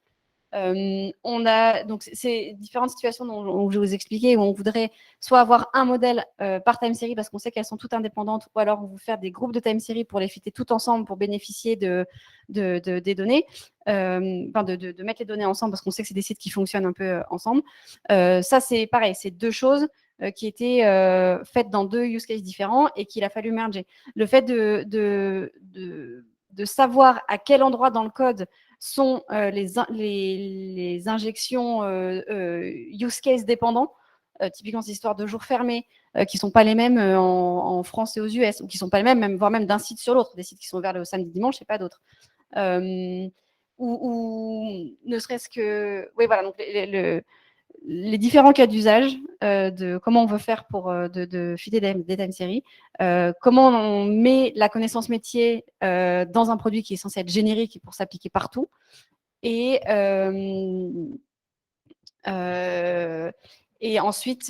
On a donc ces différentes situations dont je vais vous expliquer où on voudrait soit avoir un modèle par time series parce qu'on sait qu'elles sont toutes indépendantes, ou alors on veut faire des groupes de time series pour les fitter toutes ensemble pour bénéficier des données, de mettre les données ensemble parce qu'on sait que c'est des sites qui fonctionnent un peu ensemble. Ça, c'est pareil, c'est deux choses qui étaient faites dans deux use cases différents et qu'il a fallu merger. Le fait de savoir à quel endroit dans le code sont les injections use case dépendants, typiquement ces histoires de jours fermés, qui ne sont pas les mêmes en France et aux US, ou qui ne sont pas les mêmes, voire même d'un site sur l'autre, des sites qui sont ouverts le samedi, dimanche, et pas d'autres. Ou ne serait-ce que... Oui, voilà, donc les différents cas d'usage de comment on veut faire pour de fitter des time series, comment on met la connaissance métier dans un produit qui est censé être générique pour s'appliquer partout, et ensuite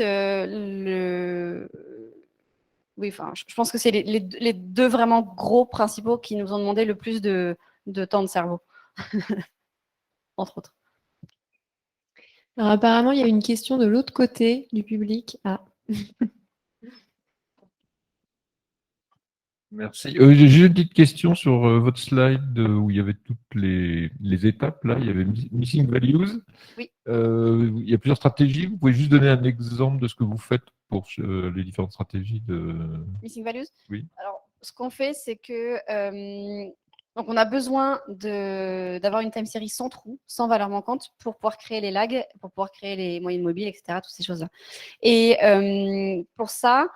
oui, enfin, je pense que c'est les deux vraiment gros principaux qui nous ont demandé le plus de temps de cerveau, entre autres. Alors apparemment, il y a une question de l'autre côté du public. Ah. Merci. J'ai juste une petite question sur votre slide où il y avait toutes les étapes. Là, il y avait Missing Values. Oui. Il y a plusieurs stratégies. Vous pouvez juste donner un exemple de ce que vous faites pour les différentes stratégies de... Missing Values? Oui. Alors, ce qu'on fait, c'est que donc on a besoin d'avoir une time series sans trou, sans valeur manquante, pour pouvoir créer les lags, pour pouvoir créer les moyennes mobiles, etc., toutes ces choses-là. Et pour ça,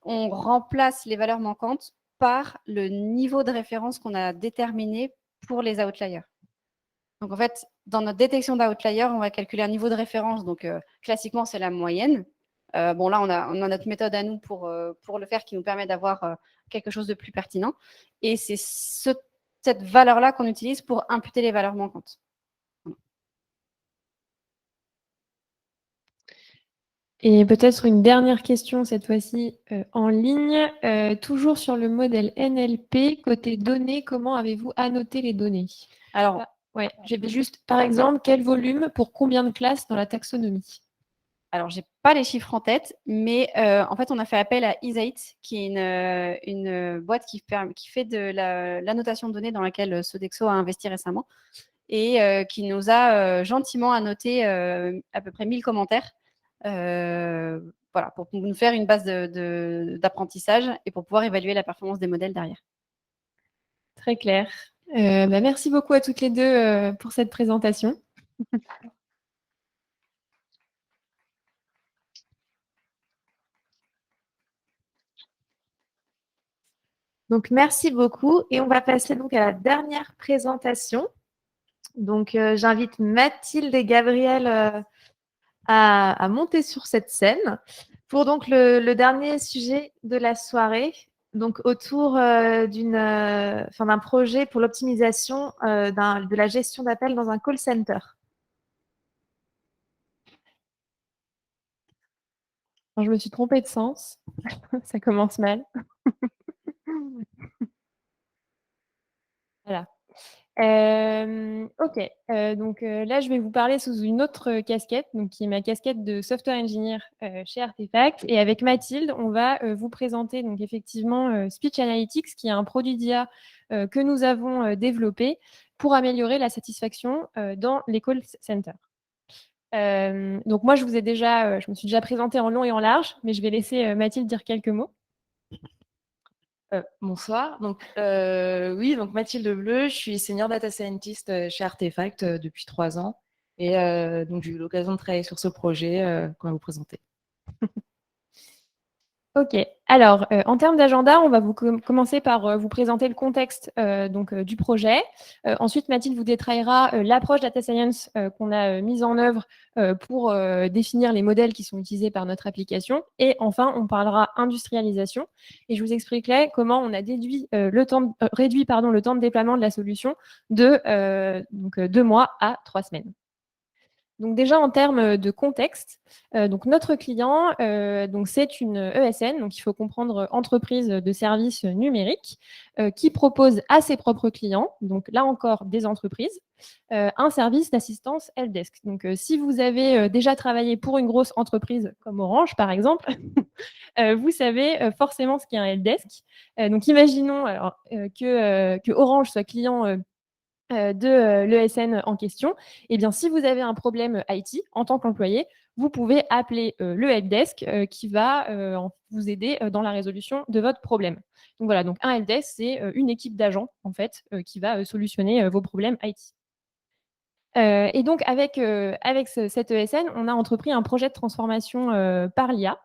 on remplace les valeurs manquantes par le niveau de référence qu'on a déterminé pour les outliers. Donc, en fait, dans notre détection d'outliers, on va calculer un niveau de référence. Donc, classiquement, c'est la moyenne. Bon, là, on a notre méthode à nous pour le faire qui nous permet d'avoir quelque chose de plus pertinent. Et c'est cette valeur-là qu'on utilise pour imputer les valeurs manquantes. Et peut-être une dernière question, cette fois-ci en ligne. Toujours sur le modèle NLP, côté données, comment avez-vous annoté les données? Alors, ouais, j'ai juste, par exemple, quel volume pour combien de classes dans la taxonomie? Alors, je n'ai pas les chiffres en tête, mais en fait, on a fait appel à Ease8, qui est une boîte qui fait de l'annotation de données dans laquelle Sodexo a investi récemment et qui nous a gentiment annoté à peu près 1000 commentaires voilà, pour nous faire une base d'apprentissage et pour pouvoir évaluer la performance des modèles derrière. Très clair. Merci beaucoup à toutes les deux pour cette présentation. Donc, merci beaucoup. Et on va passer donc à la dernière présentation. Donc, j'invite Mathilde et Gabriel à monter sur cette scène pour donc le dernier sujet de la soirée, donc autour d'un projet pour l'optimisation de la gestion d'appels dans un call center. Alors, je me suis trompée de sens. Ça commence mal. Voilà. Ok, donc là, je vais vous parler sous une autre casquette, donc qui est ma casquette de software engineer chez Artefact. Et avec Mathilde, on va vous présenter donc effectivement Speech Analytics, qui est un produit d'IA que nous avons développé pour améliorer la satisfaction dans les call centers. Donc moi, je me suis déjà présentée en long et en large, mais je vais laisser Mathilde dire quelques mots. Bonsoir. Donc, oui, donc Mathilde Bleu, je suis senior data scientist chez Artefact depuis 3 ans. Et donc, j'ai eu l'occasion de travailler sur ce projet qu'on va vous présenter. Ok, alors en termes d'agenda, on va commencer par vous présenter le contexte du projet. Ensuite, Mathilde vous détaillera l'approche data science qu'on a mise en œuvre pour définir les modèles qui sont utilisés par notre application. Et enfin, on parlera industrialisation et je vous expliquerai comment on a réduit le temps de déploiement de la solution de 2 mois à 3 semaines. Donc déjà en termes de contexte, donc notre client, donc c'est une ESN, donc il faut comprendre entreprise de services numériques, qui propose à ses propres clients, donc là encore des entreprises, un service d'assistance helpdesk. Donc si vous avez déjà travaillé pour une grosse entreprise comme Orange par exemple, vous savez forcément ce qu'est un helpdesk. Donc imaginons alors, que Orange soit client de l'ESN en question, eh bien, si vous avez un problème IT en tant qu'employé, vous pouvez appeler le helpdesk qui va vous aider dans la résolution de votre problème. Donc voilà, donc un helpdesk, c'est une équipe d'agents en fait qui va solutionner vos problèmes IT. Et donc avec cette ESN, on a entrepris un projet de transformation par l'IA.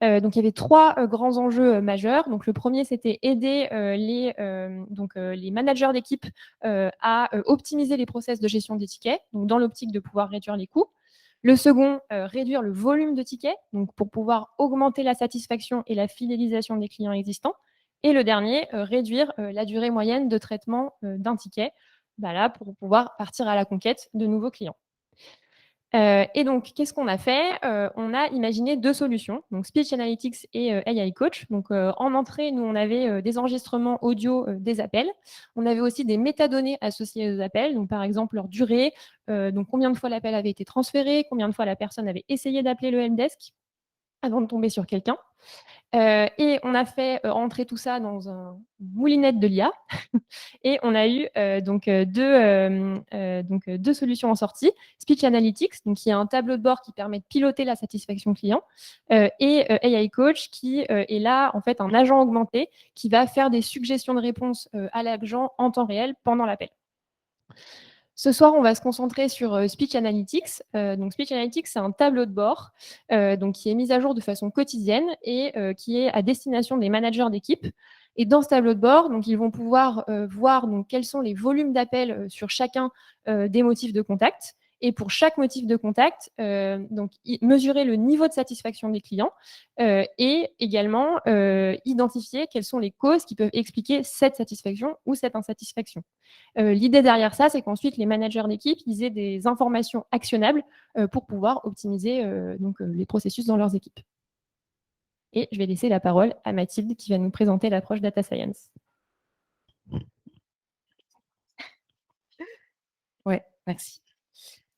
Donc il y avait 3 grands enjeux majeurs. Donc le premier, c'était aider les managers d'équipe à optimiser les process de gestion des tickets, donc dans l'optique de pouvoir réduire les coûts. Le second, réduire le volume de tickets, donc pour pouvoir augmenter la satisfaction et la fidélisation des clients existants. Et le dernier, réduire la durée moyenne de traitement d'un ticket, là, pour pouvoir partir à la conquête de nouveaux clients. Et donc, qu'est-ce qu'on a fait? On a imaginé 2 solutions, donc Speech Analytics et AI Coach. Donc, en entrée, nous, on avait des enregistrements audio des appels. On avait aussi des métadonnées associées aux appels, donc par exemple leur durée, donc combien de fois l'appel avait été transféré, combien de fois la personne avait essayé d'appeler le helpdesk avant de tomber sur quelqu'un. Et on a fait entrer tout ça dans un moulinette de l'IA et on a eu deux solutions en sortie. Speech Analytics, donc qui est un tableau de bord qui permet de piloter la satisfaction client, et AI Coach qui est là en fait un agent augmenté qui va faire des suggestions de réponses à l'agent en temps réel pendant l'appel. Ce soir, on va se concentrer sur Speech Analytics. Donc Speech Analytics, c'est un tableau de bord donc qui est mis à jour de façon quotidienne et qui est à destination des managers d'équipe. Et dans ce tableau de bord, donc, ils vont pouvoir voir donc, quels sont les volumes d'appels sur chacun des motifs de contact. Et pour chaque motif de contact, donc, mesurer le niveau de satisfaction des clients et également identifier quelles sont les causes qui peuvent expliquer cette satisfaction ou cette insatisfaction. L'idée derrière ça, c'est qu'ensuite, les managers d'équipe ils aient des informations actionnables pour pouvoir optimiser les processus dans leurs équipes. Et je vais laisser la parole à Mathilde qui va nous présenter l'approche Data Science. Ouais, merci.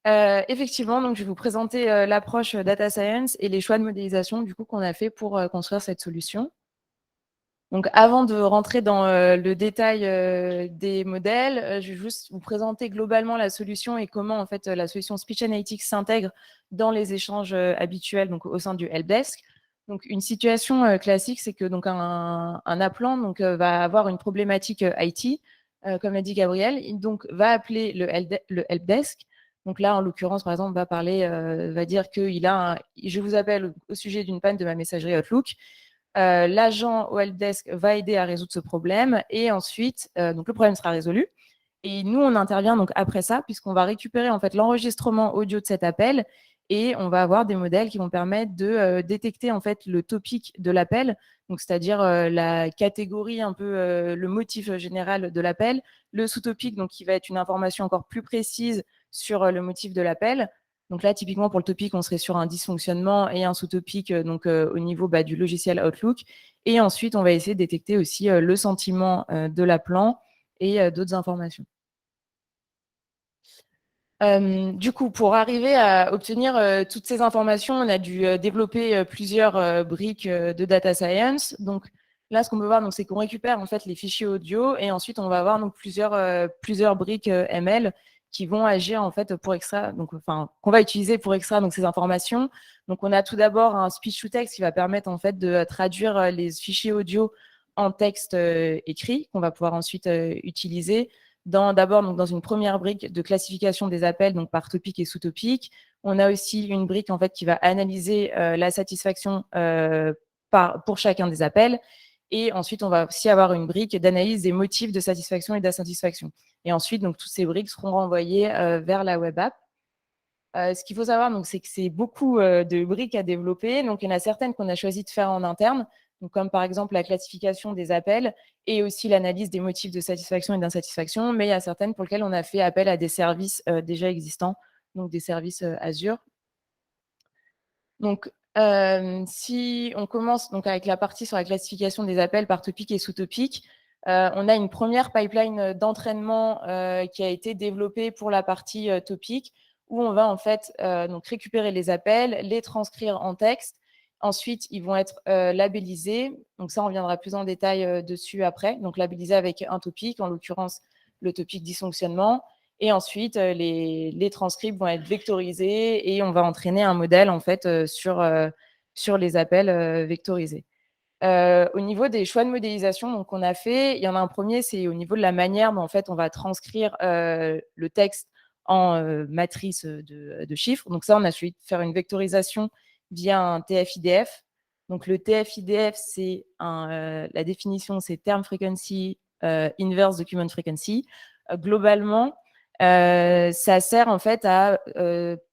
Effectivement, donc je vais vous présenter l'approche Data Science et les choix de modélisation du coup qu'on a fait pour construire cette solution. Donc, avant de rentrer dans le détail des modèles, je vais juste vous présenter globalement la solution et comment en fait la solution Speech Analytics s'intègre dans les échanges habituels donc au sein du helpdesk. Donc, une situation classique, c'est que donc un appelant donc va avoir une problématique IT, comme l'a dit Gabriel, il donc va appeler le helpdesk. Donc là, en l'occurrence, par exemple, va dire qu'il a je vous appelle au sujet d'une panne de ma messagerie Outlook. L'agent au helpdesk va aider à résoudre ce problème et ensuite, donc le problème sera résolu. Et nous, on intervient donc après ça, puisqu'on va récupérer en fait l'enregistrement audio de cet appel et on va avoir des modèles qui vont permettre de détecter en fait le topic de l'appel, donc c'est-à-dire la catégorie un peu le motif général de l'appel, le sous-topic donc qui va être une information encore plus précise sur le motif de l'appel. Donc là, typiquement, pour le topic, on serait sur un dysfonctionnement et un sous-topic au niveau du logiciel Outlook. Et ensuite, on va essayer de détecter aussi le sentiment de l'appelant et d'autres informations. Du coup, pour arriver à obtenir toutes ces informations, on a dû développer plusieurs briques de data science. Donc là, ce qu'on peut voir, c'est qu'on récupère en fait les fichiers audio et ensuite on va avoir donc plusieurs briques ML qui vont agir en fait pour extraire, qu'on va utiliser pour extraire donc ces informations. Donc on a tout d'abord un speech to text qui va permettre en fait de traduire les fichiers audio en texte écrit qu'on va pouvoir ensuite utiliser. d'abord dans une première brique de classification des appels, donc par topic et sous-topic. On a aussi une brique en fait qui va analyser la satisfaction pour chacun des appels. Et ensuite, on va aussi avoir une brique d'analyse des motifs de satisfaction et d'insatisfaction. Et ensuite, donc, toutes ces briques seront renvoyées vers la web app. Ce qu'il faut savoir, donc, c'est que c'est beaucoup de briques à développer. Donc, il y en a certaines qu'on a choisi de faire en interne, donc, comme par exemple la classification des appels et aussi l'analyse des motifs de satisfaction et d'insatisfaction. Mais il y a certaines pour lesquelles on a fait appel à des services déjà existants, donc des services Azure. Donc, si on commence donc avec la partie sur la classification des appels par topic et sous-topic, on a une première pipeline d'entraînement qui a été développée pour la partie topic, où on va en fait donc récupérer les appels, les transcrire en texte. Ensuite, ils vont être labellisés. Donc ça, on reviendra plus en détail dessus après. Donc labellisés avec un topic, en l'occurrence le topic dysfonctionnement. Et ensuite, les transcripts vont être vectorisés et on va entraîner un modèle en fait sur les appels vectorisés. Au niveau des choix de modélisation donc, qu'on a fait, il y en a un premier, c'est au niveau de la manière dont en fait, on va transcrire le texte en matrice de chiffres. Donc ça, on a choisi de faire une vectorisation via un TF-IDF. Donc le TF-IDF, c'est la définition, c'est Term Frequency Inverse Document Frequency. Globalement, ça sert en fait à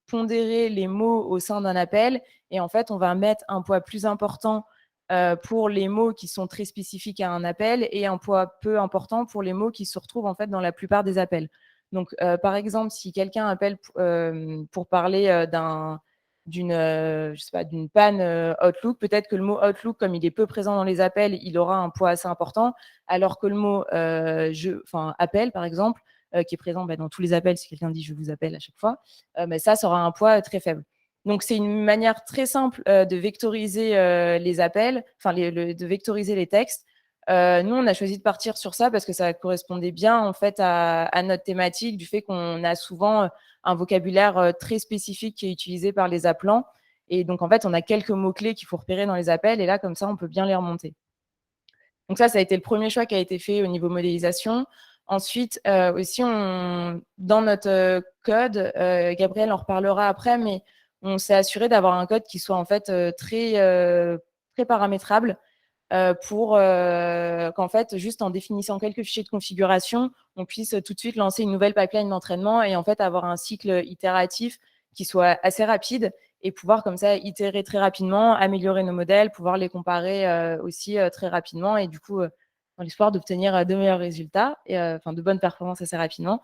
pondérer les mots au sein d'un appel et en fait, on va mettre un poids plus important pour les mots qui sont très spécifiques à un appel et un poids peu important pour les mots qui se retrouvent en fait dans la plupart des appels. Donc, par exemple, si quelqu'un appelle pour parler d'une panne Outlook, peut-être que le mot Outlook, comme il est peu présent dans les appels, il aura un poids assez important, alors que le mot appel, par exemple, qui est présent dans tous les appels, si quelqu'un dit « je vous appelle » à chaque fois, ça aura un poids très faible. Donc, c'est une manière très simple de vectoriser les appels, de vectoriser les textes. Nous, on a choisi de partir sur ça parce que ça correspondait bien en fait à notre thématique du fait qu'on a souvent un vocabulaire très spécifique qui est utilisé par les appelants. Et donc, en fait, on a quelques mots-clés qu'il faut repérer dans les appels et là, comme ça, on peut bien les remonter. Donc ça a été le premier choix qui a été fait au niveau modélisation. Ensuite, aussi, dans notre code, Gabriel en reparlera après, mais on s'est assuré d'avoir un code qui soit en fait très paramétrable pour qu'en fait, juste en définissant quelques fichiers de configuration, on puisse tout de suite lancer une nouvelle pipeline d'entraînement et en fait avoir un cycle itératif qui soit assez rapide et pouvoir comme ça itérer très rapidement, améliorer nos modèles, pouvoir les comparer aussi très rapidement et du coup, dans l'espoir d'obtenir de meilleurs résultats et de bonnes performances assez rapidement.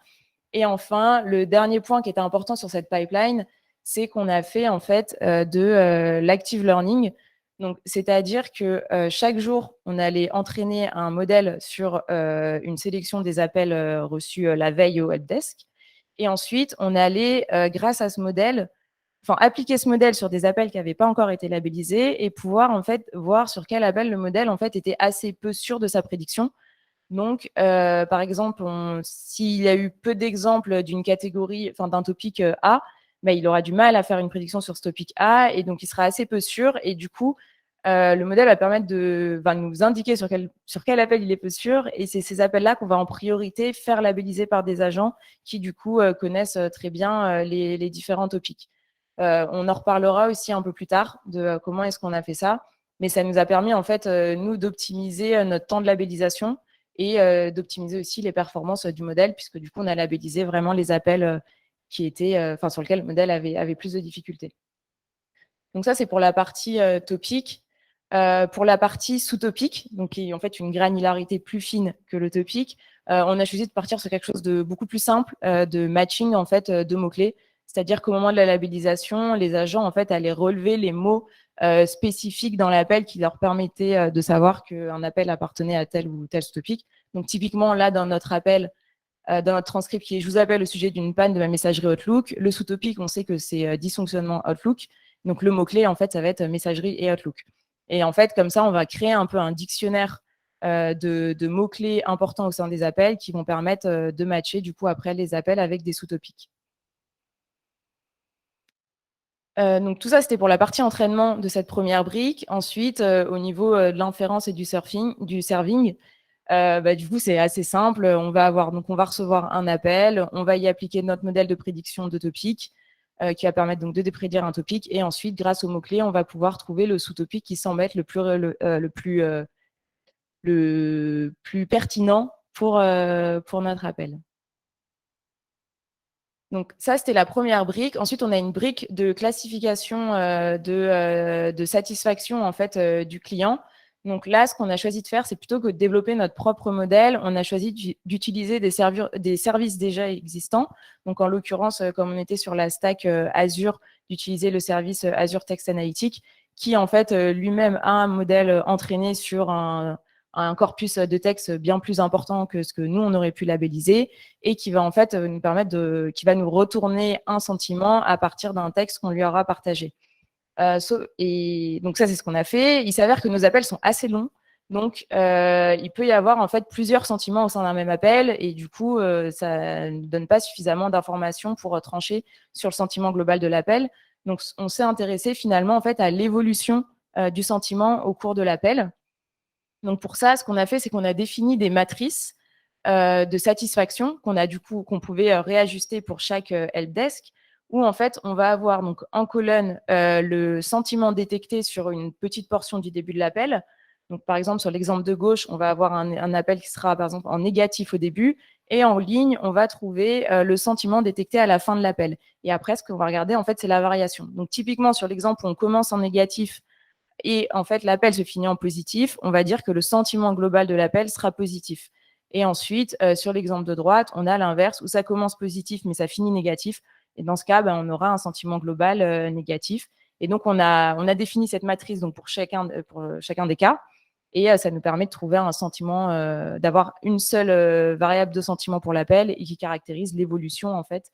Et enfin, le dernier point qui était important sur cette pipeline, c'est qu'on a fait en fait de l'active learning. Donc, c'est-à-dire que chaque jour, on allait entraîner un modèle sur une sélection des appels reçus la veille au helpdesk. Et ensuite, on allait, grâce à ce modèle, appliquer ce modèle sur des appels qui n'avaient pas encore été labellisés et pouvoir en fait voir sur quel appel le modèle en fait était assez peu sûr de sa prédiction. Donc, par exemple, s'il y a eu peu d'exemples d'une catégorie, d'un topic A, il aura du mal à faire une prédiction sur ce topic A et donc il sera assez peu sûr. Et du coup, le modèle va permettre de nous indiquer sur quel appel il est peu sûr. Et c'est ces appels-là qu'on va en priorité faire labelliser par des agents qui, du coup, connaissent très bien les différents topics. On en reparlera aussi un peu plus tard de comment est-ce qu'on a fait ça. Mais ça nous a permis, en fait, nous, d'optimiser notre temps de labellisation et d'optimiser aussi les performances du modèle, puisque du coup, on a labellisé vraiment les appels qui étaient, sur lesquels le modèle avait plus de difficultés. Donc ça, c'est pour la partie topic. Pour la partie sous-topic, donc qui est en fait une granularité plus fine que le topic, on a choisi de partir sur quelque chose de beaucoup plus simple, de matching en fait de mots-clés. C'est-à-dire qu'au moment de la labellisation, les agents en fait allaient relever les mots spécifiques dans l'appel qui leur permettaient de savoir qu'un appel appartenait à tel ou tel sous-topic. Donc typiquement là dans notre appel, dans notre transcript qui est « Je vous appelle au sujet d'une panne de ma messagerie Outlook », le sous-topic, on sait que c'est dysfonctionnement Outlook. Donc le mot-clé en fait, ça va être messagerie et Outlook. Et en fait, comme ça, on va créer un peu un dictionnaire de mots-clés importants au sein des appels qui vont permettre de matcher du coup après les appels avec des sous-topics. Donc tout ça, c'était pour la partie entraînement de cette première brique. Ensuite, au niveau de l'inférence et du serving, Du coup, c'est assez simple. On va recevoir un appel, on va y appliquer notre modèle de prédiction de topic qui va permettre donc de déprédire un topic. Et ensuite, grâce aux mots-clés, on va pouvoir trouver le sous-topic qui semble être le plus pertinent pour notre appel. Donc ça, c'était la première brique. Ensuite, on a une brique de classification de satisfaction en fait du client. Donc là, ce qu'on a choisi de faire, c'est plutôt que de développer notre propre modèle, on a choisi d'utiliser des services déjà existants. Donc en l'occurrence, comme on était sur la stack Azure, d'utiliser le service Azure Text Analytics, qui en fait lui-même a un modèle entraîné sur un corpus de texte bien plus important que ce que nous, on aurait pu labelliser et qui va en fait nous permettre qui va nous retourner un sentiment à partir d'un texte qu'on lui aura partagé. Et donc ça, c'est ce qu'on a fait. Il s'avère que nos appels sont assez longs. Donc, il peut y avoir en fait plusieurs sentiments au sein d'un même appel et du coup, ça ne donne pas suffisamment d'informations pour trancher sur le sentiment global de l'appel. Donc, on s'est intéressé finalement en fait à l'évolution du sentiment au cours de l'appel. Donc pour ça, ce qu'on a fait, c'est qu'on a défini des matrices de satisfaction qu'on pouvait réajuster pour chaque helpdesk, où en fait, on va avoir donc en colonne le sentiment détecté sur une petite portion du début de l'appel. Donc par exemple, sur l'exemple de gauche, on va avoir un appel qui sera par exemple en négatif au début, et en ligne, on va trouver le sentiment détecté à la fin de l'appel. Et après, ce qu'on va regarder, en fait, c'est la variation. Donc typiquement, sur l'exemple où on commence en négatif, et en fait, l'appel se finit en positif, on va dire que le sentiment global de l'appel sera positif. Et ensuite, sur l'exemple de droite, on a l'inverse, où ça commence positif, mais ça finit négatif. Et dans ce cas, on aura un sentiment global négatif. Et donc, on a défini cette matrice donc, pour chacun des cas. Et ça nous permet de trouver un sentiment, d'avoir une seule variable de sentiment pour l'appel et qui caractérise l'évolution en fait,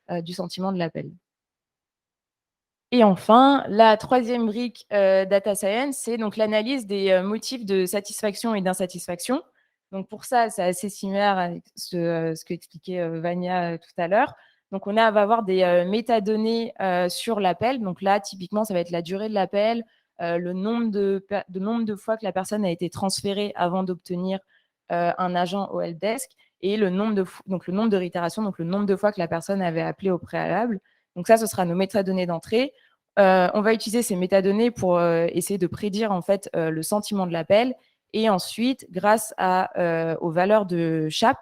du sentiment de l'appel. Et enfin, la troisième brique data science, c'est donc l'analyse des motifs de satisfaction et d'insatisfaction. Donc pour ça, c'est assez similaire avec ce qu'expliquait Vania tout à l'heure. Donc on va avoir des métadonnées sur l'appel. Donc là, typiquement, ça va être la durée de l'appel, le nombre de fois que la personne a été transférée avant d'obtenir un agent au helpdesk et le nombre de réitérations, donc le nombre de fois que la personne avait appelé au préalable. Donc ça, ce sera nos métadonnées d'entrée. On va utiliser ces métadonnées pour essayer de prédire en fait le sentiment de l'appel. Et ensuite, grâce aux valeurs de SHAP,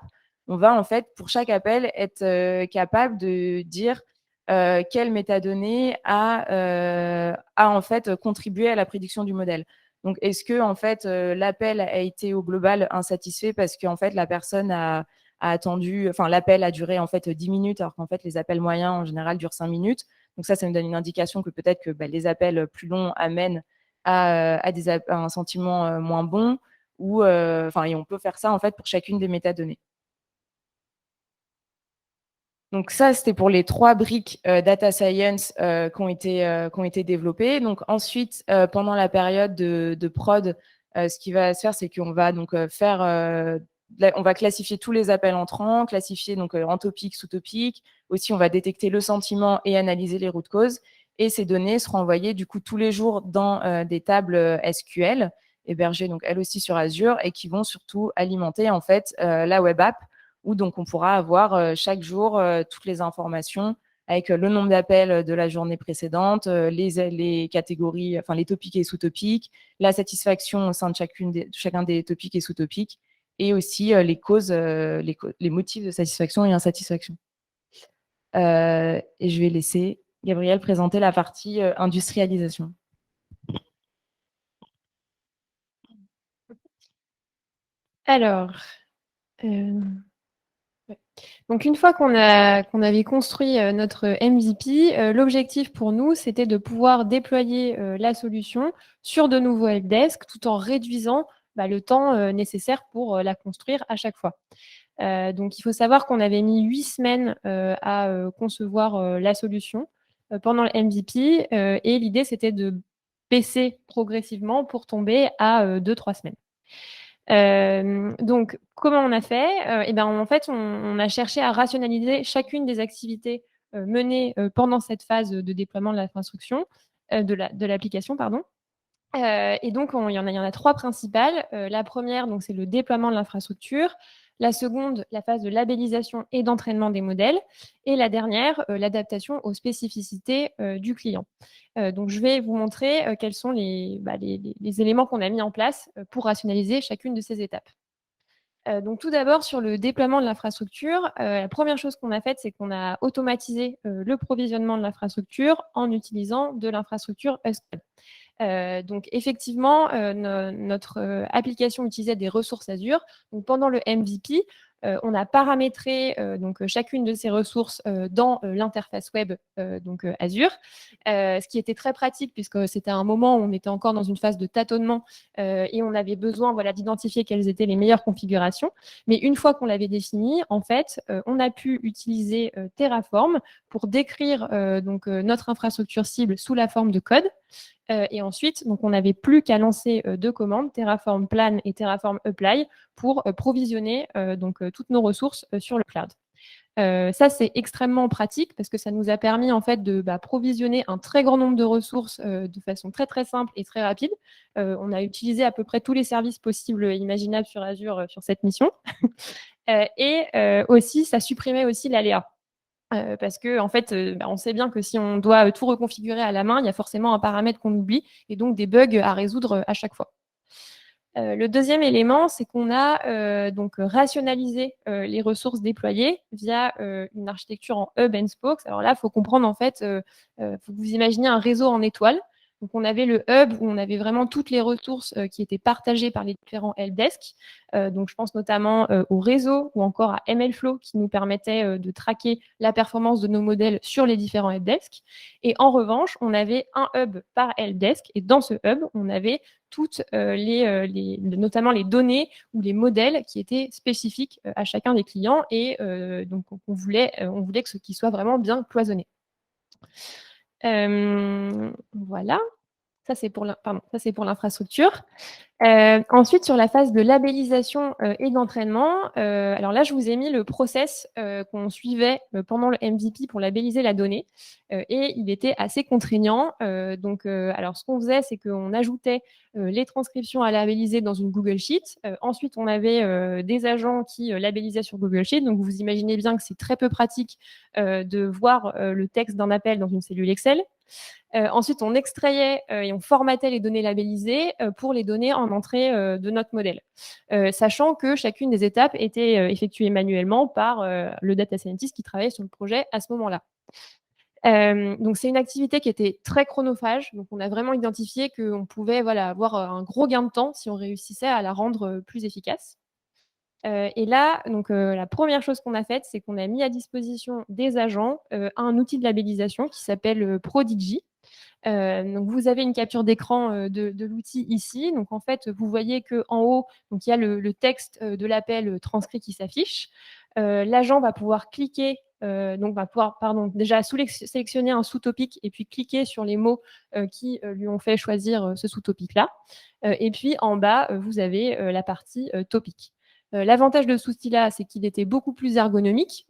on va en fait pour chaque appel être capable de dire quelle métadonnée a en fait contribué à la prédiction du modèle. Donc, est-ce que en fait l'appel a été au global insatisfait parce qu'en fait la personne a attendu, enfin l'appel a duré en fait 10 minutes, alors qu'en fait les appels moyens en général durent 5 minutes. Donc ça nous donne une indication que peut-être que les appels plus longs amènent à un sentiment moins bon, et on peut faire ça en fait pour chacune des métadonnées. Donc ça, c'était pour les 3 briques data science qui ont été développées. Donc ensuite, pendant la période de prod, ce qui va se faire, c'est qu'on va donc on va classifier tous les appels entrants, classifier donc en topic, sous-topic. Aussi, on va détecter le sentiment et analyser les root causes. Et ces données seront envoyées du coup tous les jours dans des tables SQL hébergées donc elles aussi sur Azure et qui vont surtout alimenter en fait la web app, où donc on pourra avoir chaque jour toutes les informations avec le nombre d'appels de la journée précédente, les catégories, enfin les topics et sous-topics, la satisfaction au sein de chacun des topics et sous-topics, et aussi les causes, les motifs de satisfaction et insatisfaction. Et je vais laisser Gabrielle présenter la partie industrialisation. Alors, donc une fois qu'on avait construit notre MVP, l'objectif pour nous, c'était de pouvoir déployer la solution sur de nouveaux helpdesk tout en réduisant le temps nécessaire pour la construire à chaque fois. Donc il faut savoir qu'on avait mis 8 semaines à concevoir la solution pendant le MVP et l'idée c'était de baisser progressivement pour tomber à 2-3 semaines. Donc, comment on a fait en fait, on a cherché à rationaliser chacune des activités menées pendant cette phase de déploiement de l'infrastructure, de l'application, pardon. Et donc, il y en a 3 principales. La première, c'est le déploiement de l'infrastructure. La seconde, la phase de labellisation et d'entraînement des modèles. Et la dernière, l'adaptation aux spécificités du client. Donc, je vais vous montrer quels sont les éléments qu'on a mis en place pour rationaliser chacune de ces étapes. Donc, tout d'abord, sur le déploiement de l'infrastructure, la première chose qu'on a faite, c'est qu'on a automatisé le provisionnement de l'infrastructure en utilisant de l'infrastructure Husky. Donc, effectivement, notre application utilisait des ressources Azure. Donc, pendant le MVP, on a paramétré chacune de ces ressources dans l'interface web Azure, ce qui était très pratique puisque c'était un moment où on était encore dans une phase de tâtonnement et on avait besoin d'identifier quelles étaient les meilleures configurations. Mais une fois qu'on l'avait défini, en fait, on a pu utiliser Terraform pour décrire notre infrastructure cible sous la forme de code. Et ensuite, on n'avait plus qu'à lancer 2 commandes, Terraform Plan et Terraform Apply, pour provisionner toutes nos ressources sur le cloud. Ça, c'est extrêmement pratique parce que ça nous a permis en fait de provisionner un très grand nombre de ressources de façon très très simple et très rapide. On a utilisé à peu près tous les services possibles et imaginables sur Azure sur cette mission. Et aussi, ça supprimait aussi l'aléa. Parce que en fait, on sait bien que si on doit tout reconfigurer à la main, il y a forcément un paramètre qu'on oublie et donc des bugs à résoudre à chaque fois. Le deuxième élément, c'est qu'on a rationalisé les ressources déployées via une architecture en hub and spokes. Alors là, il faut comprendre en fait, faut que vous imaginez un réseau en étoile. Donc, on avait le hub où on avait vraiment toutes les ressources qui étaient partagées par les différents helpdesk. Donc, je pense notamment au réseau ou encore à MLflow qui nous permettait de traquer la performance de nos modèles sur les différents helpdesk. Et en revanche, on avait un hub par helpdesk et dans ce hub, on avait toutes notamment les données ou les modèles qui étaient spécifiques à chacun des clients et donc on voulait que ce qui soit vraiment bien cloisonné. Voilà, ça c'est pour l'infrastructure. Ensuite, sur la phase de labellisation et d'entraînement, alors là, je vous ai mis le process qu'on suivait pendant le MVP pour labelliser la donnée et il était assez contraignant. Alors, ce qu'on faisait, c'est qu'on ajoutait les transcriptions à labelliser dans une Google Sheet. Ensuite, on avait des agents qui labellisaient sur Google Sheet. Donc, vous imaginez bien que c'est très peu pratique de voir le texte d'un appel dans une cellule Excel. Ensuite, on extrayait et on formatait les données labellisées pour les donner en entrée de notre modèle, sachant que chacune des étapes était effectuée manuellement par le data scientist qui travaillait sur le projet à ce moment-là. Donc, c'est une activité qui était très chronophage. Donc, on a vraiment identifié qu'on pouvait avoir un gros gain de temps si on réussissait à la rendre plus efficace. Et là, la première chose qu'on a faite, c'est qu'on a mis à disposition des agents un outil de labellisation qui s'appelle Prodigy. Donc, vous avez une capture d'écran de l'outil ici. Donc, en fait, vous voyez qu'en haut, il y a le texte de l'appel transcrit qui s'affiche. L'agent va pouvoir cliquer, déjà sélectionner un sous-topic et puis cliquer sur les mots qui lui ont fait choisir ce sous-topic-là. Et puis, en bas, vous avez la partie topic. L'avantage de cet outil-là, c'est qu'il était beaucoup plus ergonomique.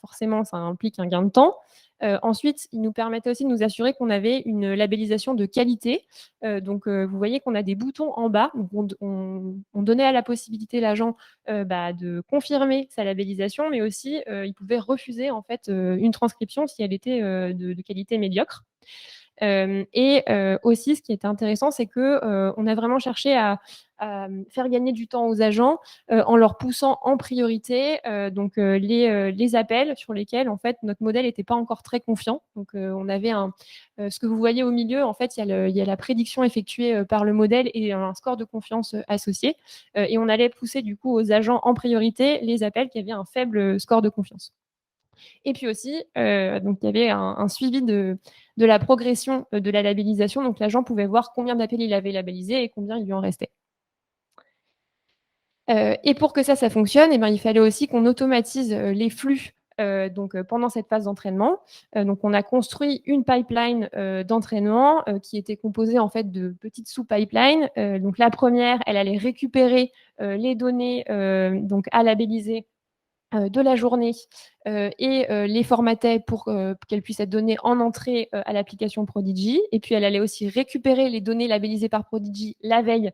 Forcément, ça implique un gain de temps. Ensuite, il nous permettait aussi de nous assurer qu'on avait une labellisation de qualité. Vous voyez qu'on a des boutons en bas. Donc, on donnait à la possibilité l'agent de confirmer sa labellisation, mais aussi il pouvait refuser en fait une transcription si elle était de qualité médiocre. Aussi, ce qui était intéressant, c'est que on a vraiment cherché à faire gagner du temps aux agents en leur poussant en priorité les appels sur lesquels en fait notre modèle n'était pas encore très confiant. Donc on avait ce que vous voyez au milieu, en fait, il y a la prédiction effectuée par le modèle et un score de confiance associé. Et on allait pousser du coup aux agents en priorité les appels qui avaient un faible score de confiance. Et puis aussi, il y avait un suivi de la progression de la labellisation. Donc, l'agent pouvait voir combien d'appels il avait labellisé et combien il lui en restait. Et pour que ça fonctionne, il fallait aussi qu'on automatise les flux pendant cette phase d'entraînement. Donc, on a construit une pipeline d'entraînement qui était composée en fait de petites sous-pipelines. Donc, la première, elle allait récupérer les données à labelliser de la journée et les formatait pour qu'elles puissent être données en entrée à l'application Prodigy. Et puis, elle allait aussi récupérer les données labellisées par Prodigy la veille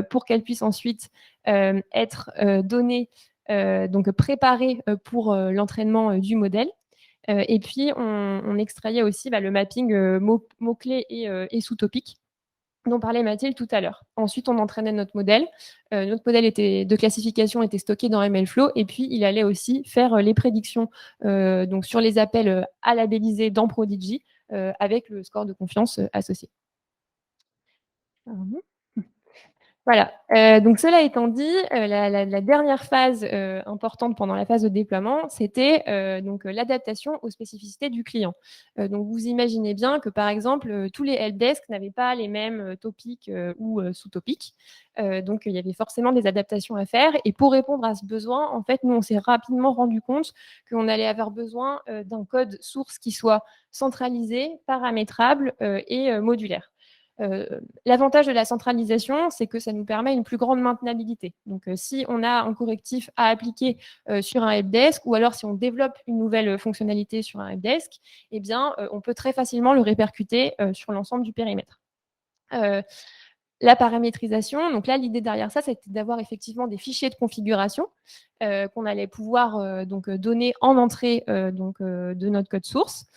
pour qu'elles puissent ensuite être données, donc préparées pour l'entraînement du modèle. Et puis, on extrayait aussi le mapping mots-clés et sous-topics dont parlait Mathilde tout à l'heure. Ensuite, on entraînait notre modèle. Notre modèle de classification était stocké dans MLflow et puis il allait aussi faire les prédictions donc sur les appels à labelliser dans Prodigy avec le score de confiance associé. Voilà. Donc cela étant dit, la dernière phase importante pendant la phase de déploiement, c'était donc l'adaptation aux spécificités du client. Donc vous imaginez bien que par exemple tous les helpdesk n'avaient pas les mêmes topics ou sous-topics. Donc il y avait forcément des adaptations à faire. Et pour répondre à ce besoin, en fait, nous on s'est rapidement rendu compte qu'on allait avoir besoin d'un code source qui soit centralisé, paramétrable et modulaire. L'avantage de la centralisation, c'est que ça nous permet une plus grande maintenabilité. Donc, si on a un correctif à appliquer sur un helpdesk, ou alors si on développe une nouvelle fonctionnalité sur un helpdesk, eh bien, on peut très facilement le répercuter sur l'ensemble du périmètre. La paramétrisation, donc là, l'idée derrière ça, c'était d'avoir effectivement des fichiers de configuration qu'on allait pouvoir donc donner en entrée de notre code source.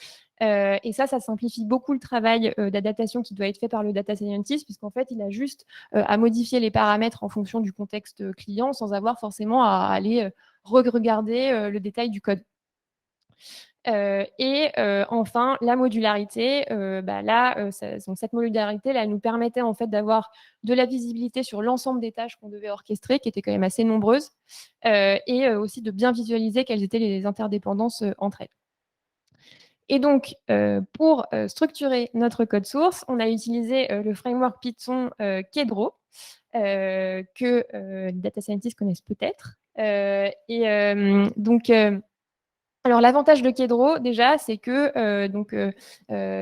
Et ça simplifie beaucoup le travail d'adaptation qui doit être fait par le data scientist, puisqu'en fait, il a juste à modifier les paramètres en fonction du contexte client sans avoir forcément à aller regarder le détail du code. Enfin, la modularité, donc cette modularité, là, elle nous permettait en fait d'avoir de la visibilité sur l'ensemble des tâches qu'on devait orchestrer, qui étaient quand même assez nombreuses, et aussi de bien visualiser quelles étaient les interdépendances entre elles. Et donc, pour structurer notre code source, on a utilisé le framework Python Kedro, que les data scientists connaissent peut-être. Alors, l'avantage de Kedro, déjà, c'est que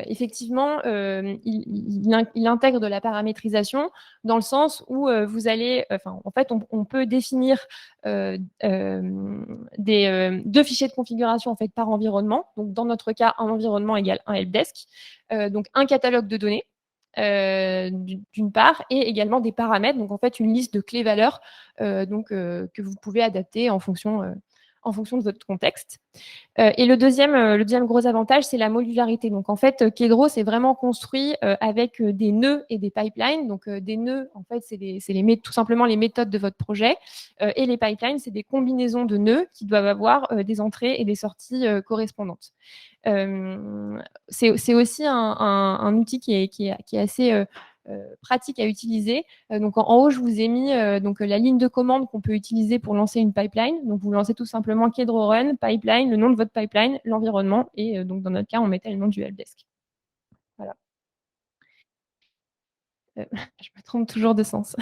effectivement, il intègre de la paramétrisation dans le sens où vous allez, en fait, on peut définir deux fichiers de configuration en fait par environnement. Donc, dans notre cas, un environnement égale un helpdesk, donc un catalogue de données. D'une part, et également des paramètres, donc en fait une liste de clés-valeurs que vous pouvez adapter en fonction de votre contexte. Et le deuxième gros avantage, c'est la modularité. Donc, en fait, Kedro, c'est vraiment construit avec des nœuds et des pipelines. Donc, des nœuds, en fait, c'est tout simplement les méthodes de votre projet. Et les pipelines, c'est des combinaisons de nœuds qui doivent avoir des entrées et des sorties correspondantes. C'est aussi un outil qui est assez pratique à utiliser. Donc en haut, je vous ai mis la ligne de commande qu'on peut utiliser pour lancer une pipeline. Donc vous lancez tout simplement Kedro Run, pipeline, le nom de votre pipeline, l'environnement, et donc dans notre cas, on mettait le nom du helpdesk. Voilà. Je me trompe toujours de sens.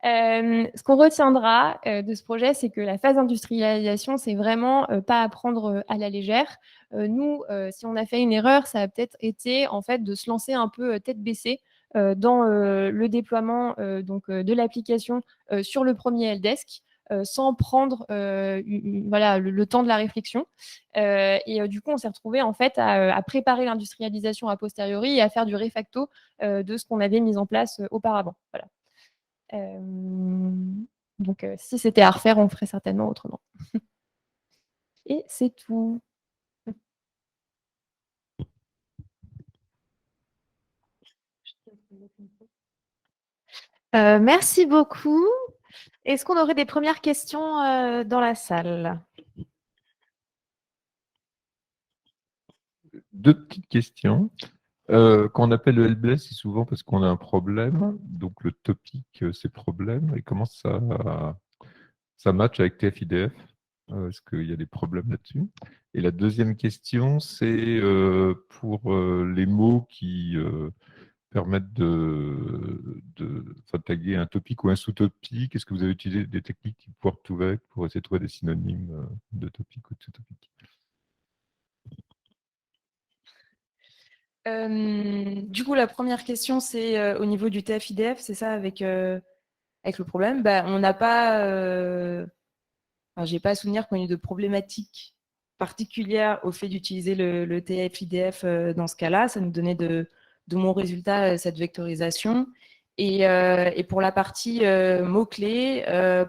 Ce qu'on retiendra de ce projet, c'est que la phase d'industrialisation, c'est vraiment pas à prendre à la légère. Nous, si on a fait une erreur, ça a peut-être été en fait de se lancer un peu tête baissée dans le déploiement de l'application sur le premier helpdesk, sans prendre le temps de la réflexion. Du coup, on s'est retrouvé en fait à préparer l'industrialisation a posteriori et à faire du refacto de ce qu'on avait mis en place auparavant. Voilà. Si c'était à refaire, on ferait certainement autrement. Et c'est tout. Merci beaucoup. Est-ce qu'on aurait des premières questions dans la salle? Deux petites questions. Quand on appelle le helpdesk, c'est souvent parce qu'on a un problème. Donc le topic, c'est problème. Et comment ça match avec TF-IDF? Est-ce qu'il y a des problèmes là-dessus? Et la deuxième question, c'est pour les mots qui permettent de taguer un topic ou un sous-topic. Est-ce que vous avez utilisé des techniques type word2vec pour essayer de trouver des synonymes de topic ou de sous-topic? Du coup, la première question, c'est au niveau du TF-IDF, c'est ça, avec le problème. On n'a pas... j'ai pas souvenir qu'on ait eu de problématiques particulières au fait d'utiliser le TF-IDF dans ce cas-là. Ça nous donnait de bons résultats, cette vectorisation. Et pour la partie mots-clés,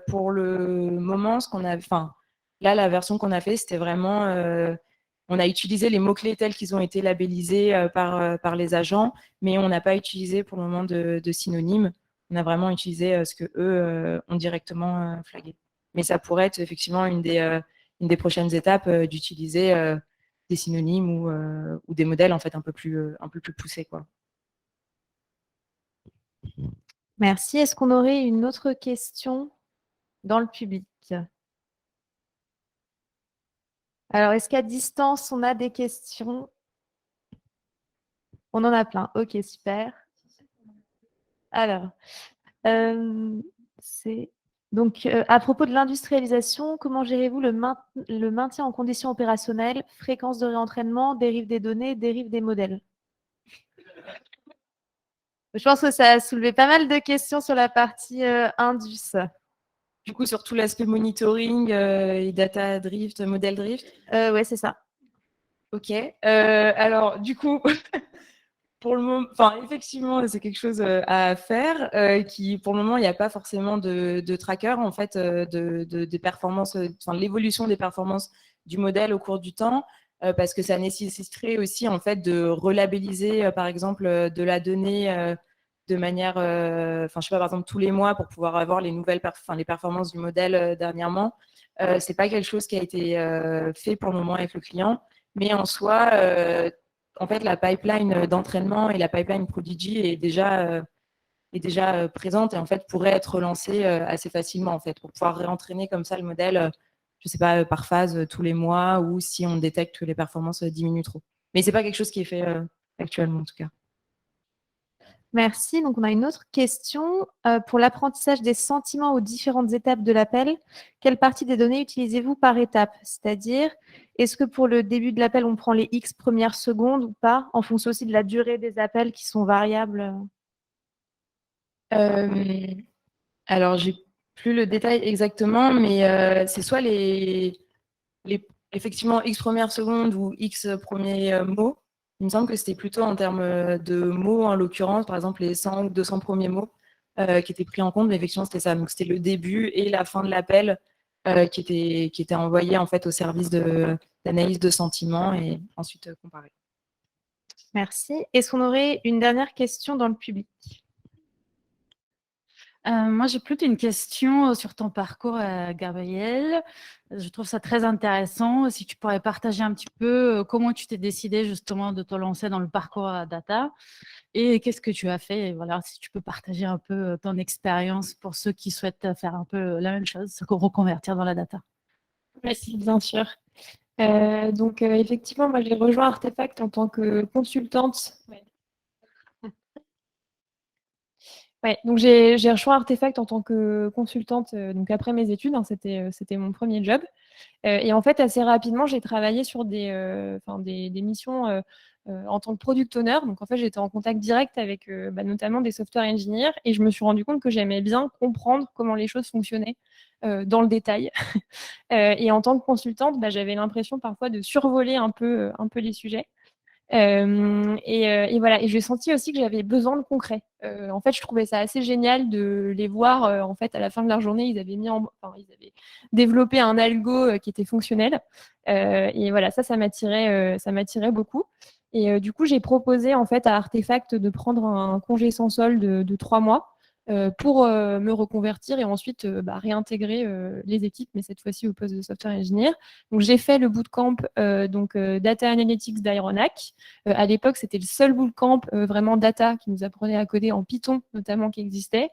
pour le moment, ce qu'on a, enfin, là, la version qu'on a fait, c'était vraiment, on a utilisé les mots-clés tels qu'ils ont été labellisés par les agents, mais on n'a pas utilisé pour le moment de synonymes. On a vraiment utilisé ce que eux ont directement flagué. Mais ça pourrait être effectivement une des prochaines étapes d'utiliser des synonymes ou des modèles en fait un peu plus poussés, quoi. Merci. Est-ce qu'on aurait une autre question dans le public? Alors, est-ce qu'à distance, on a des questions? On en a plein. Ok, super. Alors, donc, à propos de l'industrialisation, comment gérez-vous le maintien en conditions opérationnelles, fréquence de réentraînement, dérive des données, dérive des modèles? Je pense que ça a soulevé pas mal de questions sur la partie Indus. Du coup, sur tout l'aspect monitoring et data drift, modèle drift. Ouais, c'est ça. Ok. Alors, du coup, pour le moment, enfin, effectivement, c'est quelque chose à faire. Pour le moment, il n'y a pas forcément de tracker en fait des performances, enfin, l'évolution des performances du modèle au cours du temps, parce que ça nécessiterait aussi en fait de relabelliser, par exemple, de la donnée de manière, enfin, je sais pas, par exemple, tous les mois pour pouvoir avoir les nouvelles, les performances du modèle dernièrement. C'est pas quelque chose qui a été fait pour le moment avec le client, mais en soi. En fait, la pipeline d'entraînement et la pipeline Prodigy est déjà présente et en fait pourrait être relancée assez facilement en fait pour pouvoir réentraîner comme ça le modèle, je sais pas, par phase tous les mois ou si on détecte que les performances diminuent trop. Mais c'est pas quelque chose qui est fait actuellement en tout cas. Merci. Donc, on a une autre question. Pour l'apprentissage des sentiments aux différentes étapes de l'appel, quelle partie des données utilisez-vous par étape? C'est-à-dire, est-ce que pour le début de l'appel, on prend les X premières secondes ou pas, en fonction aussi de la durée des appels qui sont variables? Alors, j'ai plus le détail exactement, mais c'est soit effectivement X premières secondes ou X premiers mots. Il me semble que c'était plutôt en termes de mots, en l'occurrence, par exemple les 100 ou 200 premiers mots qui étaient pris en compte, mais effectivement c'était ça. Donc c'était le début et la fin de l'appel qui étaient envoyés en fait au service d'analyse de sentiments et ensuite comparés. Merci. Est-ce qu'on aurait une dernière question dans le public? Moi, j'ai plutôt une question sur ton parcours, Gabriel. Je trouve ça très intéressant. Si tu pourrais partager un petit peu comment tu t'es décidé justement de te lancer dans le parcours data et qu'est-ce que tu as fait. Et voilà, si tu peux partager un peu ton expérience pour ceux qui souhaitent faire un peu la même chose, se reconvertir dans la data. Merci, bien sûr. Donc, effectivement, moi, j'ai rejoint Artefact en tant que consultante. Ouais, donc j'ai rejoint Artefact en tant que consultante donc après mes études, hein, c'était mon premier job. Et en fait, assez rapidement, j'ai travaillé sur des missions en tant que product owner. Donc en fait, j'étais en contact direct avec notamment des software engineers et je me suis rendu compte que j'aimais bien comprendre comment les choses fonctionnaient dans le détail. Et en tant que consultante, j'avais l'impression parfois de survoler un peu les sujets. Et voilà. Et j'ai senti aussi que j'avais besoin de concret. En fait, je trouvais ça assez génial de les voir. En fait, à la fin de leur journée, ils avaient ils avaient développé un algo qui était fonctionnel. Et voilà, ça m'attirait beaucoup. Et du coup, j'ai proposé en fait à Artefact de prendre un congé sans solde de 3 mois pour me reconvertir et ensuite réintégrer les équipes, mais cette fois-ci au poste de software engineer. Donc j'ai fait le bootcamp Data Analytics d'Ironac. À l'époque, c'était le seul bootcamp vraiment data qui nous apprenait à coder en Python, notamment, qui existait.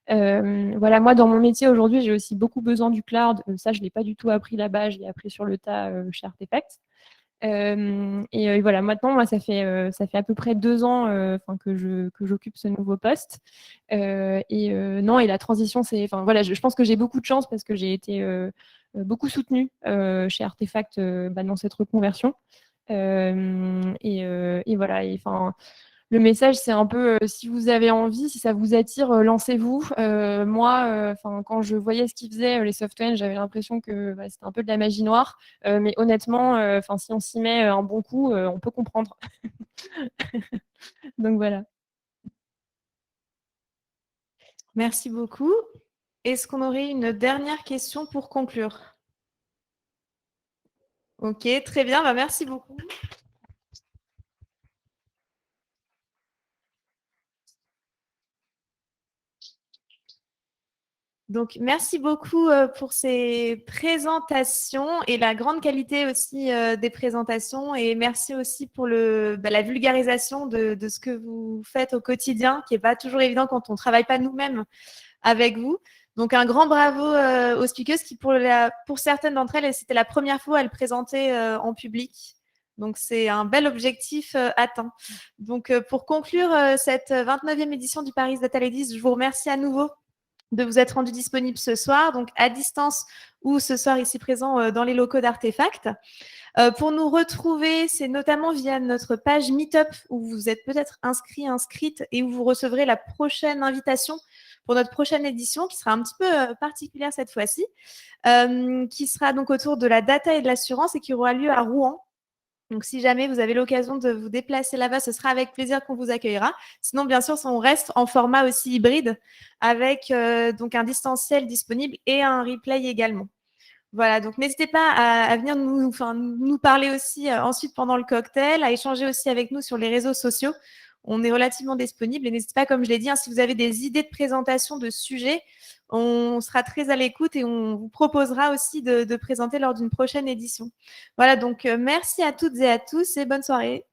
Voilà, moi, dans mon métier aujourd'hui, j'ai aussi beaucoup besoin du cloud. Ça, je ne l'ai pas du tout appris là-bas, je l'ai appris sur le tas chez Artefact. Et voilà, maintenant, moi, ça fait à peu près 2 ans que j'occupe ce nouveau poste. Non, et la transition, voilà, je pense que j'ai beaucoup de chance parce que j'ai été beaucoup soutenue chez Artefact dans cette reconversion. Et voilà, Le message, c'est un peu, si vous avez envie, si ça vous attire, lancez-vous. Moi, quand je voyais ce qu'ils faisaient, les Software, j'avais l'impression que c'était un peu de la magie noire. Mais honnêtement, si on s'y met un bon coup, on peut comprendre. Donc voilà. Merci beaucoup. Est-ce qu'on aurait une dernière question pour conclure? Ok, très bien, merci beaucoup. Donc, merci beaucoup pour ces présentations et la grande qualité aussi des présentations. Et merci aussi pour la vulgarisation de ce que vous faites au quotidien, qui n'est pas toujours évident quand on ne travaille pas nous-mêmes avec vous. Donc, un grand bravo aux speakers qui, pour certaines d'entre elles, c'était la première fois à le présenter en public. Donc, c'est un bel objectif atteint. Donc, pour conclure cette 29e édition du Paris Data Ladies, je vous remercie à nouveau de vous être rendu disponible ce soir, donc à distance ou ce soir ici présent dans les locaux d'Artefact. Pour nous retrouver, c'est notamment via notre page Meetup où vous êtes peut-être inscrite et où vous recevrez la prochaine invitation pour notre prochaine édition qui sera un petit peu particulière cette fois-ci, qui sera donc autour de la data et de l'assurance et qui aura lieu à Rouen. Donc, si jamais vous avez l'occasion de vous déplacer là-bas, ce sera avec plaisir qu'on vous accueillera. Sinon, bien sûr, on reste en format aussi hybride avec donc un distanciel disponible et un replay également. Voilà, donc n'hésitez pas à venir nous parler aussi ensuite pendant le cocktail, à échanger aussi avec nous sur les réseaux sociaux. On est relativement disponible et n'hésitez pas, comme je l'ai dit, si vous avez des idées de présentation de sujets, on sera très à l'écoute et on vous proposera aussi de présenter lors d'une prochaine édition. Voilà, donc merci à toutes et à tous et bonne soirée.